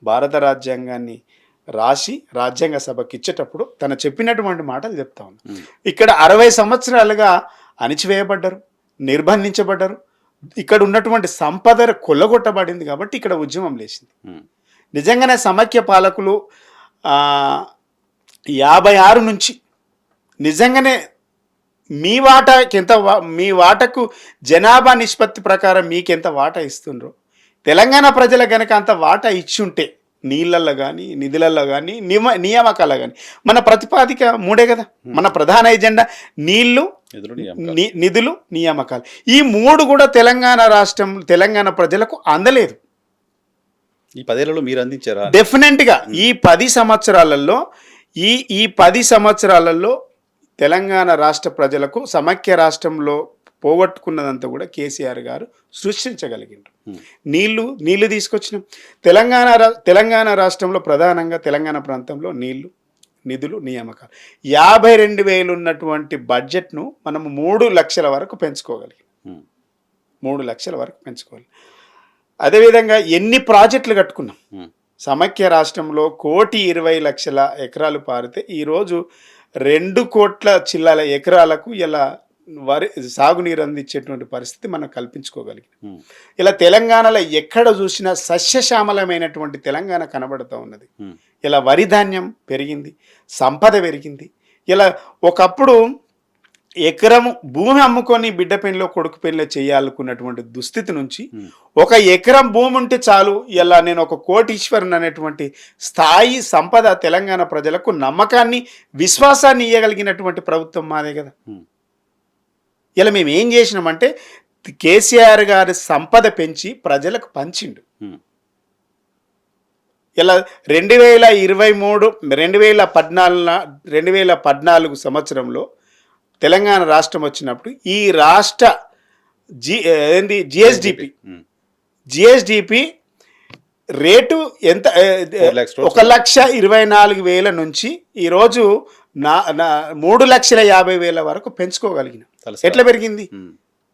భారత రాజ్యాంగాన్ని రాసి రాజ్యాంగ సభకి ఇచ్చేటప్పుడు తను చెప్పినటువంటి మాటలు చెప్తా ఉన్నా. ఇక్కడ 60 సంవత్సరాలుగా అణిచివేయబడ్డారు, నిర్బంధించబడ్డారు, ఇక్కడ ఉన్నటువంటి సంపద కొల్లగొట్టబడింది కాబట్టి ఇక్కడ ఉద్యమం లేచింది. నిజంగానే సమైక్య పాలకులు 56 నుంచి నిజంగానే మీ వాటకు జనాభా నిష్పత్తి ప్రకారం మీకెంత వాటా ఇస్తుండ్రో తెలంగాణ ప్రజలకు కనుక అంత వాటా ఇచ్చి ఉంటే నీళ్ళల్లో కానీ నిధులలో కానీ నియామకాల్లో కానీ, మన ప్రతిపాదిక 3 కదా, మన ప్రధాన ఎజెండా నీళ్లు, నిధులు, నియామకాలు. ఈ 3 కూడా తెలంగాణ ప్రజలకు అందలేదు. ఈ 10 ఏళ్లలో మీరు అందించారా? డెఫినెట్గా ఈ 10 సంవత్సరాలలో ఈ 10 సంవత్సరాలలో తెలంగాణ రాష్ట్ర ప్రజలకు సమైక్య రాష్ట్రంలో పోగొట్టుకున్నదంతా కూడా కేసీఆర్ గారు సృష్టించగలిగిండ్రు. నీళ్లు తీసుకొచ్చినాం. తెలంగాణ రాష్ట్రంలో ప్రధానంగా తెలంగాణ ప్రాంతంలో నీళ్లు, నిధులు, నియామకాలు 52,000 ఉన్నటువంటి బడ్జెట్ను మనము 3 లక్షల వరకు పెంచుకోగలిగాం. 3 లక్షల వరకు పెంచుకోవాలి. అదేవిధంగా ఎన్ని ప్రాజెక్టులు కట్టుకున్నాం. సమైక్య రాష్ట్రంలో 1,20,00,000 ఎకరాలు పారితే ఈరోజు 2 కోట్ల చిల్లల ఎకరాలకు ఇలా సాగునీరు అందించేటువంటి పరిస్థితి మనం కల్పించుకోగలిగాం. ఇలా తెలంగాణలో ఎక్కడ చూసినా సస్యశ్యామలమైనటువంటి తెలంగాణ కనబడుతూ ఉన్నది. ఇలా వరి ధాన్యం పెరిగింది, సంపద పెరిగింది. ఇలా ఒకప్పుడు ఎకరం భూమి అమ్ముకొని బిడ్డ పెళ్లిలో కొడుకు పెళ్లిలో చేయాలనుకున్నటువంటి దుస్థితి నుంచి 1 ఎకరం భూమి ఉంటే చాలు, ఇలా నేను 1 కోటీశ్వరుని అనేటువంటి స్థాయి సంపద తెలంగాణ ప్రజలకు నమ్మకాన్ని, విశ్వాసాన్ని ఇవ్వగలిగినటువంటి ప్రభుత్వం మాదే కదా. ఇలా మేము ఏం చేసినామంటే కేసీఆర్ గారి సంపద పెంచి ప్రజలకు పంచిండు. ఇలా 2014 సంవత్సరంలో తెలంగాణ రాష్ట్రం వచ్చినప్పుడు ఈ రాష్ట్ర జిఎస్డిపి రేటు ఎంత 1,24,000 నుంచి ఈరోజు 3,50,000 వరకు పెంచుకోగలిగినాం. ఎట్లా పెరిగింది?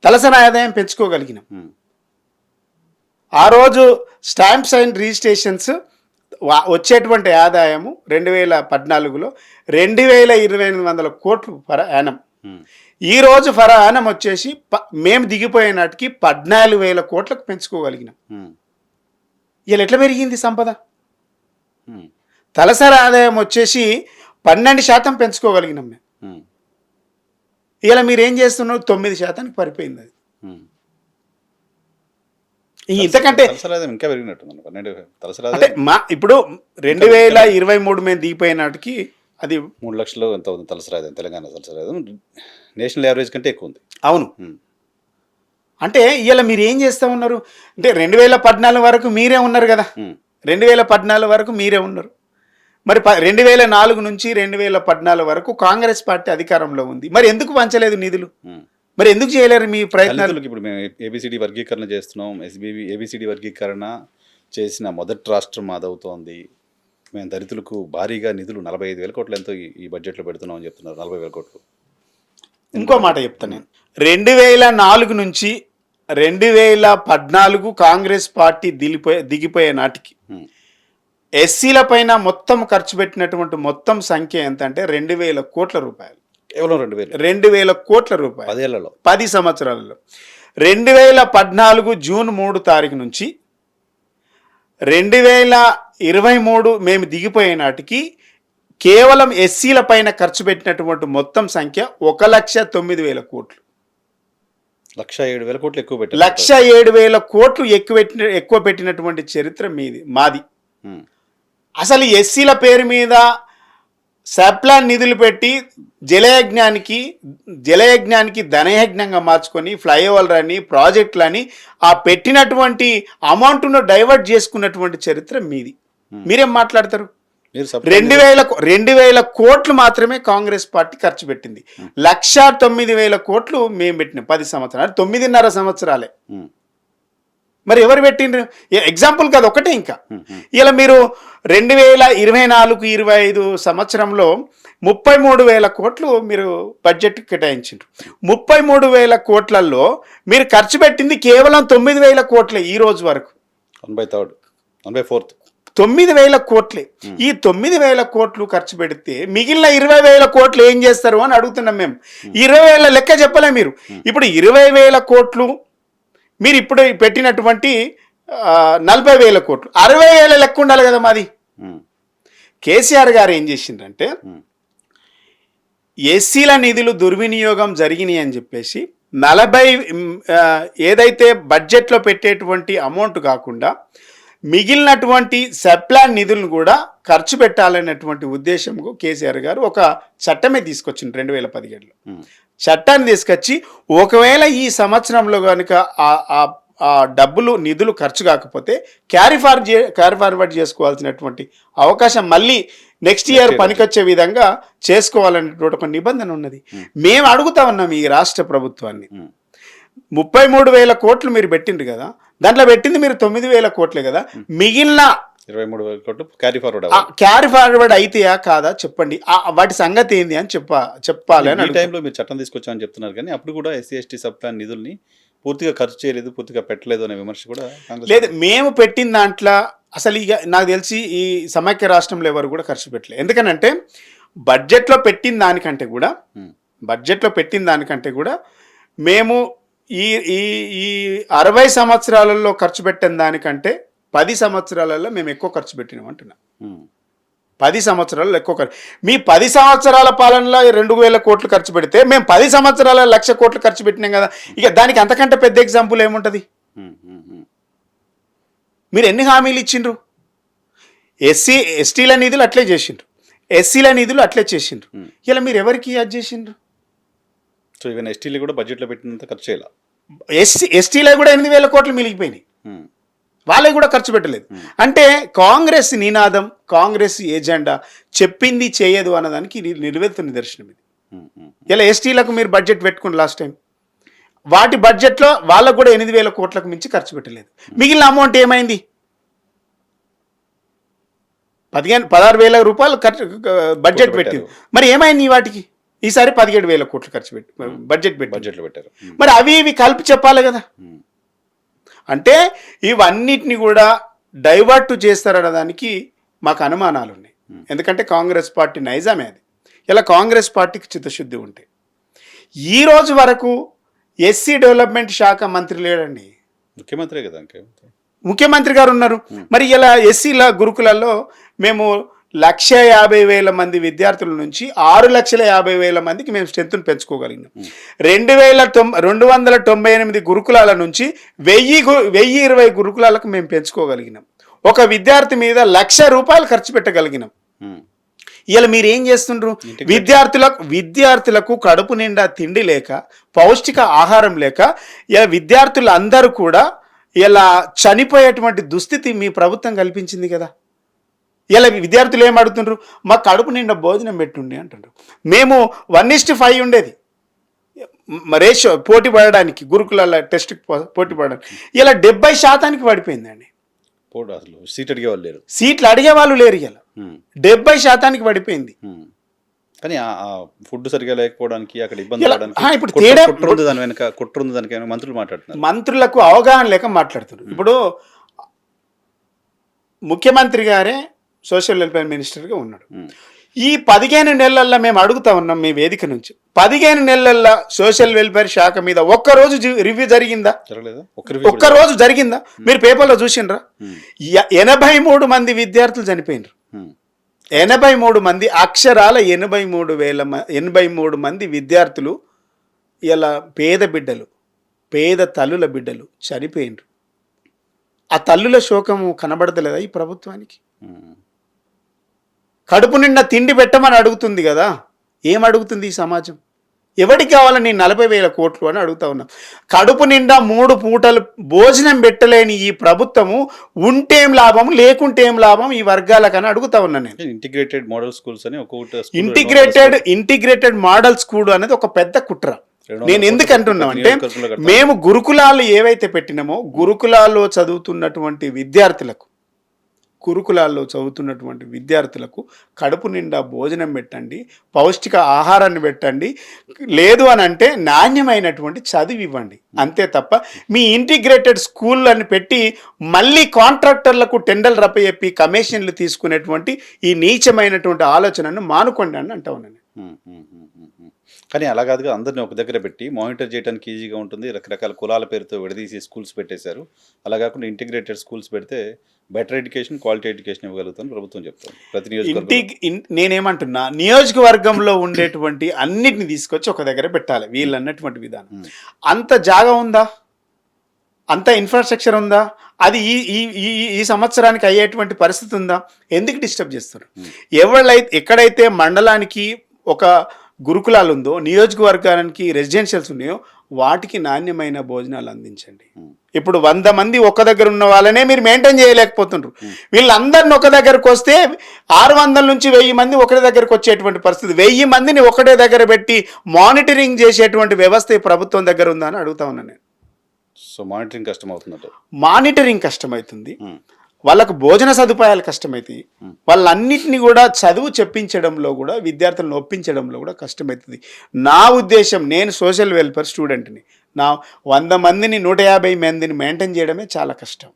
తలసరి ఆదాయం పెంచుకోగలిగినాం. ఆ రోజు స్టాంప్స్ అండ్ రిజిస్ట్రేషన్స్ వచ్చేటువంటి ఆదాయము 2014లో 2,2800 కోట్లు ఫర్ యానం. ఈరోజు ఫర్ యానం వచ్చేసి మేము దిగిపోయే నాటికి 14,000 కోట్లకు పెంచుకోగలిగినాం. ఇలా ఎట్లా పెరిగింది సంపద? తలసరి ఆదాయం వచ్చేసి 12% పెంచుకోగలిగినాం మేము. ఇలా మీరు ఏం చేస్తున్నారు? 9% పడిపోయింది అది. ఇంతకంటే ఇంకా పెరిగినట్టు అంటే ఇప్పుడు 2023 మేము దిగిపోయే నాటికి అది 3 లక్షలు ఎంత ఉంది తలసరి ఆదాయం. తెలంగాణ తలసరి ఆదాయం నేషనల్ యావరేజ్ కంటే ఎక్కువ ఉంది. అవును. అంటే ఇలా మీరు ఏం చేస్తూ ఉన్నారు అంటే 2014 వరకు మీరే ఉన్నారు కదా. 2014 వరకు మీరే ఉన్నారు. మరి 2004 నుంచి 2014 వరకు కాంగ్రెస్ పార్టీ అధికారంలో ఉంది. మరి ఎందుకు పంచలేదు నిధులు? మరి ఎందుకు చేయలేరు మీ ప్రయత్నాలు? ఇప్పుడు మేము ఏబిసిడి వర్గీకరణ చేస్తున్నాం. ఏబిసిడి వర్గీకరణ చేసిన మొదటి రాష్ట్రం మాదవుతోంది. మేము దళితులకు భారీగా నిధులు 45,000 కోట్లు ఎంతో ఈ బడ్జెట్లో పెడుతున్నాం అని చెప్తున్నారు. 40,000 కోట్లు. ఇంకో మాట చెప్తాను నేను. 2004 నుంచి 2014 కాంగ్రెస్ పార్టీ దిగిపోయే నాటికి ఎస్సీల పైన మొత్తం ఖర్చు పెట్టినటువంటి మొత్తం సంఖ్య ఎంత అంటే 2,000 కోట్ల రూపాయలు. కేవలం 2,000 కోట్ల రూపాయలు 10 ఏళ్లలో, 10 సంవత్సరాలలో. 2014 జూన్ 3 తారీఖు నుంచి 2023 మేము దిగిపోయే నాటికి కేవలం ఎస్సీల పైన ఖర్చు పెట్టినటువంటి మొత్తం సంఖ్య 1,09,000 కోట్లు. 1,07,000 కోట్లు ఎక్కువ పెట్టి 1,07,000 కోట్లు ఎక్కువ పెట్టినటువంటి చరిత్ర మాది. అసలు ఎస్సీల పేరు మీద సప్లాన్ నిధులు పెట్టి జలయజ్ఞానికి ధనయజ్ఞంగా మార్చుకొని ఫ్లైఓవర్లని ప్రాజెక్టులని ఆ పెట్టినటువంటి అమౌంట్ను డైవర్ట్ చేసుకున్నటువంటి చరిత్ర మీది. మీరేం మాట్లాడతారు? మీరు 2,000 కోట్లు మాత్రమే కాంగ్రెస్ పార్టీ ఖర్చు పెట్టింది. 1,09,000 కోట్లు మేము పెట్టినాం 10 సంవత్సరాలు, 9.5 సంవత్సరాలే. మరి ఎవరు పెట్టిండ్రు? ఎగ్జాంపుల్ కాదు, ఒకటే. ఇంకా ఇలా మీరు 2024-25 సంవత్సరంలో 33,000 కోట్లు మీరు బడ్జెట్ కేటాయించారు. 33,000 కోట్లలో మీరు ఖర్చు పెట్టింది కేవలం 9,000 కోట్లే ఈ రోజు వరకు. 9,000 కోట్లే. ఈ 9,000 కోట్లు ఖర్చు పెడితే మిగిలిన 20,000 కోట్లు ఏం చేస్తారు అని అడుగుతున్నాం మేము. 20,000 లెక్క చెప్పలే మీరు. ఇప్పుడు 20,000 కోట్లు మీరు ఇప్పుడు పెట్టినటువంటి 40,000 కోట్లు, 60,000 లెక్క ఉండాలి కదా మాది. కేసీఆర్ గారు ఏం చేసిండ్రంటే ఎస్సీల నిధులు దుర్వినియోగం జరిగినాయి అని చెప్పేసి 40 ఏదైతే బడ్జెట్లో పెట్టేటువంటి అమౌంట్ కాకుండా మిగిలినటువంటి సప్లాన్ నిధులను కూడా ఖర్చు పెట్టాలనేటువంటి ఉద్దేశంకు కేసీఆర్ గారు ఒక చట్టమే తీసుకొచ్చింది 2017లో. చట్టాన్ని తీసుకొచ్చి ఒకవేళ ఈ సంవత్సరంలో కనుక ఆ డబ్బులు నిధులు ఖర్చు కాకపోతే క్యారీ ఫార్వర్డ్ చేసుకోవాల్సినటువంటి అవకాశం మళ్ళీ నెక్స్ట్ ఇయర్ పనికొచ్చే విధంగా చేసుకోవాలనేటువంటి ఒక నిబంధన ఉన్నది. మేము అడుగుతా ఉన్నాం ఈ రాష్ట్ర ప్రభుత్వాన్ని. 33,000 కోట్లు మీరు పెట్టిండ్రు కదా, దాంట్లో పెట్టింది మీరు 9,000 కోట్లే కదా, మిగిలిన 23,000 కోట్లు క్యారీ ఫార్వర్డ్ అయితేయా కాదా చెప్పండి, వాటి సంగతి ఏంది అని చెప్పాలి అని. ఈ టైంలో మీరు చట్టం తీసుకొచ్చామని చెప్తున్నారు, కానీ అప్పుడు కూడా ఎస్సీ ఎస్టీ సబ్ ప్లాన్ నిధుల్ని పూర్తిగా ఖర్చు చేయలేదు, పూర్తిగా పెట్టలేదు అనే విమర్శ కూడా లేదు. మేము పెట్టిన దాంట్లో అసలు ఇక నాకు తెలిసి ఈ సమైక్య రాష్ట్రంలో ఎవరు కూడా ఖర్చు పెట్టలేదు. ఎందుకనంటే బడ్జెట్లో పెట్టిన దానికంటే కూడా మేము ఈ 60 సంవత్సరాలలో ఖర్చు పెట్టిన దానికంటే 10 సంవత్సరాలలో మేము ఎక్కువ ఖర్చు పెట్టినాం అంటున్నా. 10 సంవత్సరాలు ఎక్కువ ఖర్చు. మీ 10 సంవత్సరాల పాలనలో 2,000 కోట్లు ఖర్చు పెడితే మేము 10 సంవత్సరాల 1,00,000 కోట్లు ఖర్చు పెట్టినాం కదా. ఇక దానికి అంతకంటే పెద్ద ఎగ్జాంపుల్ ఏముంటుంది? మీరు ఎన్ని హామీలు ఇచ్చిండ్రు? ఎస్టీల నిధులు అట్లే చేసిండ్రు, ఎస్సీల నిధులు అట్లే చేసిండ్రు. ఇలా మీరు ఎవరికి అది చేసిండ్రు? సో ఈవెన్ ఎస్టీలు కూడా బడ్జెట్లో పెట్టినంత ఖర్చు చేయాలి. ఎస్టీలో కూడా 8,000 కోట్లు మిగిలిపోయినాయి, వాళ్ళకి కూడా ఖర్చు పెట్టలేదు. అంటే కాంగ్రెస్ నినాదం, కాంగ్రెస్ ఏజెండా చెప్పింది చేయదు అన్నదానికి నిర్వేద నిదర్శనం ఇది. ఇలా ఎస్టీలకు మీరు బడ్జెట్ పెట్టుకుని లాస్ట్ టైం వాటి బడ్జెట్లో వాళ్ళకు కూడా 8,000 కోట్లకు మించి ఖర్చు పెట్టలేదు. మిగిలిన అమౌంట్ ఏమైంది? 16,000 రూపాయలు బడ్జెట్ పెట్టింది. మరి ఏమైంది వాటికి? ఈసారి 17,000 కోట్లు ఖర్చు పెట్టి బడ్జెట్లో పెట్టారు. మరి అవి ఇవి కలిపి చెప్పాలి కదా. అంటే ఇవన్నిటిని కూడా డైవర్ట్ చేస్తారనడానికి మాకు అనుమానాలు ఉన్నాయి. ఎందుకంటే కాంగ్రెస్ పార్టీ నైజామే అది. ఇలా కాంగ్రెస్ పార్టీకి చిత్తశుద్ధి ఉంటే ఈ రోజు వరకు ఎస్సీ డెవలప్మెంట్ శాఖ మంత్రి లేడండి, ముఖ్యమంత్రి కదా, ముఖ్యమంత్రి గారు ఉన్నారు. మరి ఇలా ఎస్సీల గురుకులలో మేము 1,50,000 మంది విద్యార్థుల నుంచి 6,50,000 మందికి మేము స్ట్రెంత్ను పెంచుకోగలిగినాం. 2,298 గురుకులాల నుంచి 1,020 గురుకులాలకు మేము పెంచుకోగలిగినాం. ఒక విద్యార్థి మీద 1,00,000 రూపాయలు ఖర్చు పెట్టగలిగినాం. ఇలా మీరు ఏం చేస్తుండ్రు? విద్యార్థులకు కడుపు నిండా తిండి లేక, పౌష్టిక ఆహారం లేక ఇలా విద్యార్థులందరూ కూడా ఇలా చనిపోయేటువంటి దుస్థితి మీ ప్రభుత్వం కల్పించింది కదా. ఇలా విద్యార్థులు ఏం అడుగుతుండ్రు? మాకు కడుపు నిండా భోజనం పెట్టుండి అంటుండ్రు. మేము 1:5 ఉండేది రేషియో పోటీ పడడానికి, గురుకులాల టెస్ట్కి పోటీ పడడానికి. ఇలా 70% పడిపోయిందండి. సీట్లు అడిగే వాళ్ళు లేరు. ఇలా 70% పడిపోయింది. కానీ ఫుడ్ సరిగా లేకపోవడానికి, అక్కడ ఇబ్బంది ఇప్పుడు తేడా దానికి మంత్రులు మాట్లాడుతున్నారు. మంత్రులకు అవగాహన లేక మాట్లాడుతున్నారు. ఇప్పుడు ముఖ్యమంత్రి గారే సోషల్ వెల్ఫేర్ మినిస్టర్గా ఉన్నాడు. ఈ 15 నెలల్లో మేము అడుగుతా ఉన్నాం మీ వేదిక నుంచి, 15 నెలల్లో సోషల్ వెల్ఫేర్ శాఖ మీద ఒక్కరోజు రివ్యూ జరిగిందా? ఒక్కరోజు జరిగిందా? మీరు పేపర్లో చూసిండ్రా? 83 మంది విద్యార్థులు చనిపోయినారు. 83 మంది, అక్షరాల 83 మంది విద్యార్థులు ఇలా పేద బిడ్డలు, పేద తల్లుల బిడ్డలు చనిపోయినారు. ఆ తల్లుల శోకము కనబడతలేదా ఈ ప్రభుత్వానికి? కడుపు నిండా తిండి పెట్టమని అడుగుతుంది కదా. ఏం అడుగుతుంది ఈ సమాజం? ఎవరికి కావాలని 40,000 కోట్లు అని అడుగుతా ఉన్నాం. కడుపు నిండా 3 పూటలు భోజనం పెట్టలేని ఈ ప్రభుత్వము ఉంటేం లాభం, లేకుంటేం లాభం ఈ వర్గాలకని అడుగుతా ఉన్నా నేను. ఇంటిగ్రేటెడ్ మోడల్ స్కూల్స్ అని ఒక్కొక్కటి స్కూల్ ఇంటిగ్రేటెడ్ మోడల్ స్కూల్ అనేది ఒక పెద్ద కుట్ర. నేను ఎందుకు అంటున్నాం అంటే, మేము గురుకులాలు ఏవైతే పెట్టినామో గురుకులాల్లో చదువుతున్నటువంటి విద్యార్థులకు కడుపు నిండా భోజనం పెట్టండి, పౌష్టిక ఆహారాన్ని పెట్టండి, లేదు అని అంటే నాణ్యమైనటువంటి చదువు ఇవ్వండి, అంతే తప్ప మీ ఇంటిగ్రేటెడ్ స్కూళ్ళని పెట్టి మళ్ళీ కాంట్రాక్టర్లకు టెండర్లు రప్పచెప్పి కమిషన్లు తీసుకునేటువంటి ఈ నీచమైనటువంటి ఆలోచనను మానుకోండి అని అంటా ఉన్నాను. కానీ అలా కాదుగా, అందరిని ఒక దగ్గర పెట్టి మానిటర్ చేయడానికి ఈజీగా ఉంటుంది. రకరకాల కులాల పేరుతో విడదీసి స్కూల్స్ పెట్టేశారు. అలా కాకుండా ఇంటిగ్రేటెడ్ స్కూల్స్ పెడితే బెటర్ ఎడ్యుకేషన్, క్వాలిటీ ఎడ్యుకేషన్ ఇవ్వగలుగుతాను ప్రభుత్వం చెప్తాను. ప్రతి నియోజకవర్గం నేనేమంటున్నా, నియోజకవర్గంలో ఉండేటువంటి అన్నిటిని తీసుకొచ్చి ఒక దగ్గర పెట్టాలి వీళ్ళు అన్నటువంటి విధానం. అంత జాగా ఉందా, అంత ఇన్ఫ్రాస్ట్రక్చర్ ఉందా, అది ఈ సంవత్సరానికి అయ్యేటువంటి పరిస్థితి ఉందా? ఎందుకు డిస్టర్బ్ చేస్తారు? ఎక్కడైతే మండలానికి ఒక గురుకులాలు ఉందో, నియోజకవర్గానికి రెసిడెన్షియల్స్ ఉన్నాయో వాటికి నాణ్యమైన భోజనాలు అందించండి. ఇప్పుడు 100 మంది ఒక దగ్గర ఉన్న వాళ్ళనే మీరు మెయింటైన్ చేయలేకపోతున్నారు. వీళ్ళందరిని ఒక దగ్గరకు వస్తే 600 నుంచి 1000 మంది ఒకటి దగ్గరకు వచ్చేటువంటి పరిస్థితి. 1000 మందిని ఒకటే దగ్గర పెట్టి మానిటరింగ్ చేసేటువంటి వ్యవస్థ ఈ ప్రభుత్వం దగ్గర ఉందా అని అడుగుతా ఉన్నాను నేను. సో మానిటరింగ్ కష్టమవుతుంది. మానిటరింగ్ కష్టమవుతుంది, వాళ్ళకు భోజన సదుపాయాలు కష్టమవుతాయి, వాళ్ళన్నింటినీ కూడా చదువు చెప్పించడంలో కూడా, విద్యార్థులను ఒప్పించడంలో కూడా కష్టమవుతుంది. నా ఉద్దేశం, నేను సోషల్ వెల్ఫేర్ స్టూడెంట్ని, నా 100 మందిని 150 మందిని మెయింటైన్ చేయడమే చాలా కష్టం.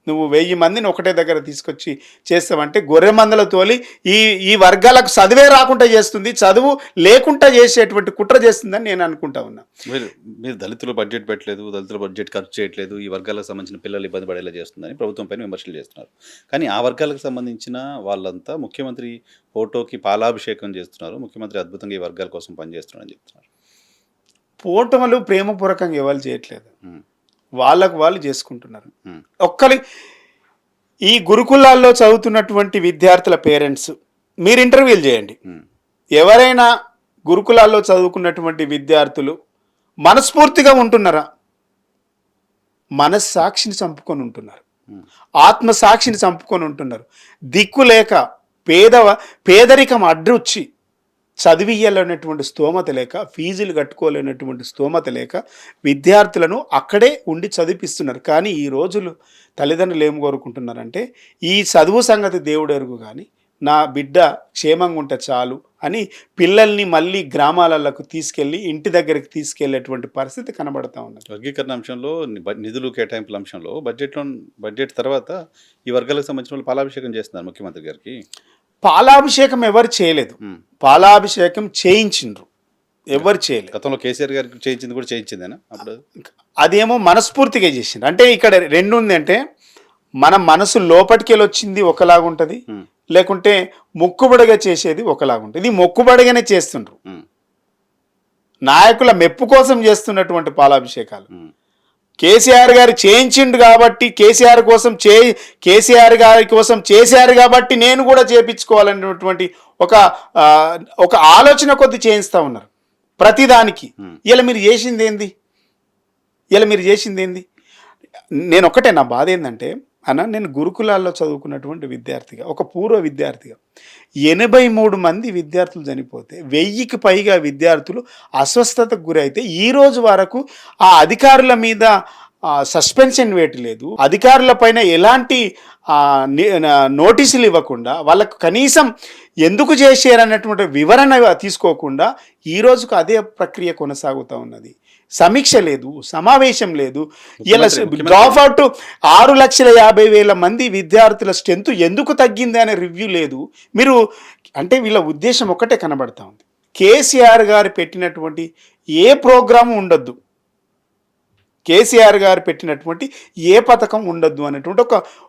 నువ్వు 1000 మందిని ఒకటే దగ్గర తీసుకొచ్చి చేస్తావంటే గొర్రె మందల తోలి ఈ వర్గాలకు చదువే రాకుండా చేస్తుంది, చదువు లేకుండా చేసేటువంటి కుట్ర చేస్తుందని నేను అనుకుంటా ఉన్నా. మీరు దళితుల బడ్జెట్ పెట్టలేదు, దళితుల బడ్జెట్ ఖర్చు చేయట్లేదు, ఈ వర్గాలకు సంబంధించిన పిల్లలు ఇబ్బంది పడేలా చేస్తుందని ప్రభుత్వం పైన విమర్శలు చేస్తున్నారు. కానీ ఆ వర్గాలకు సంబంధించిన వాళ్ళంతా ముఖ్యమంత్రి ఫోటోకి పాలాభిషేకం చేస్తున్నారు, ముఖ్యమంత్రి అద్భుతంగా ఈ వర్గాల కోసం పనిచేస్తున్నారని చెప్తున్నారు. ఫోటోలు ప్రేమపూర్వకంగా ఎవరు చేయట్లేదు, వాళ్ళకు వాళ్ళు చేసుకుంటున్నారు. ఈ గురుకులాల్లో చదువుతున్నటువంటి విద్యార్థుల పేరెంట్స్ మీరు ఇంటర్వ్యూలు చేయండి. ఎవరైనా గురుకులాల్లో చదువుకున్నటువంటి విద్యార్థులు మనస్ఫూర్తిగా ఉంటున్నారా? మనస్సాక్షిని చంపుకొని ఉంటున్నారు, ఆత్మసాక్షిని చంపుకొని ఉంటున్నారు. దిక్కు లేక పేదరికం అడ్డొచ్చి చదివియ్యాలనేటువంటి స్తోమత లేక, ఫీజులు కట్టుకోలేనటువంటి స్తోమత లేక విద్యార్థులను అక్కడే ఉండి చదివిపిస్తున్నారు. కానీ ఈ రోజులు తల్లిదండ్రులు ఏం కోరుకుంటున్నారంటే, ఈ చదువు సంగతి దేవుడు ఎరుగు కానీ నా బిడ్డ క్షేమంగా ఉంటే చాలు అని పిల్లల్ని మళ్ళీ గ్రామాలకు తీసుకెళ్ళి ఇంటి దగ్గరికి తీసుకెళ్లేటువంటి పరిస్థితి కనబడతా ఉన్నది. వర్గీకరణ అంశంలో, నిధులు కేటాయింపుల అంశంలో బడ్జెట్ తర్వాత ఈ వర్గాలకు సంబంధించిన వాళ్ళు పాలాభిషేకం చేస్తున్నారు ముఖ్యమంత్రి గారికి. పాలాభిషేకం ఎవరు చేయలేదు, పాలాభిషేకం చేయించిండ్రు, ఎవరు చేయలేదు. గతంలో కేసీఆర్ గారికి చేయించింది కూడా చేయించిందేనా? అప్పుడు అదేమో మనస్ఫూర్తిగా చేసిండ్రు. అంటే ఇక్కడ రెండు ఉంది, అంటే మన మనసు లోపటికెళ్ళి వచ్చింది ఒకలాగుంటుంది, లేకుంటే మొక్కుబడిగా చేసేది ఒకలాగుంటుంది. ఇది మొక్కుబడిగానే చేస్తుండ్రు, నాయకుల మెప్పు కోసం చేస్తున్నటువంటి పాలాభిషేకాలు. కేసీఆర్ గారు చేయించిండు కాబట్టి, కేసీఆర్ గారి కోసం చేశారు కాబట్టి నేను కూడా చేయించుకోవాలనేటువంటి ఒక ఆలోచన కొద్ది చేయిస్తూ ఉన్నారు ప్రతిదానికి. ఇలా మీరు చేసింది ఏంది? నేను ఒక్కటే, నా బాధ ఏంటంటే అన్న, నేను గురుకులాల్లో చదువుకున్నటువంటి విద్యార్థిగా, ఒక పూర్వ విద్యార్థిగా 83 మంది విద్యార్థులు చనిపోతే 1000కి పైగా విద్యార్థులు అస్వస్థతకు గురైతే ఈ రోజు వరకు ఆ అధికారుల మీద సస్పెన్షన్ వేయట్లేదు, అధికారుల పైన ఎలాంటి నోటీసులు ఇవ్వకుండా, వాళ్ళకు కనీసం ఎందుకు చేశారన్నటువంటి వివరణ తీసుకోకుండా ఈ రోజుకు అదే ప్రక్రియ కొనసాగుతూ ఉన్నది. సమీక్ష లేదు, సమావేశం లేదు. ఇలా డ్రాప్ అవుట్ 6,50,000 మంది విద్యార్థుల స్ట్రెంత్ ఎందుకు తగ్గింది అనే రివ్యూ లేదు. మీరు అంటే వీళ్ళ ఉద్దేశం ఒకటే కనబడతా ఉంది, కేసీఆర్ గారు పెట్టినటువంటి ఏ ప్రోగ్రాము ఉండొద్దు, కేసీఆర్ గారు పెట్టినటువంటి ఏ పథకం ఉండొద్దు అనేటువంటి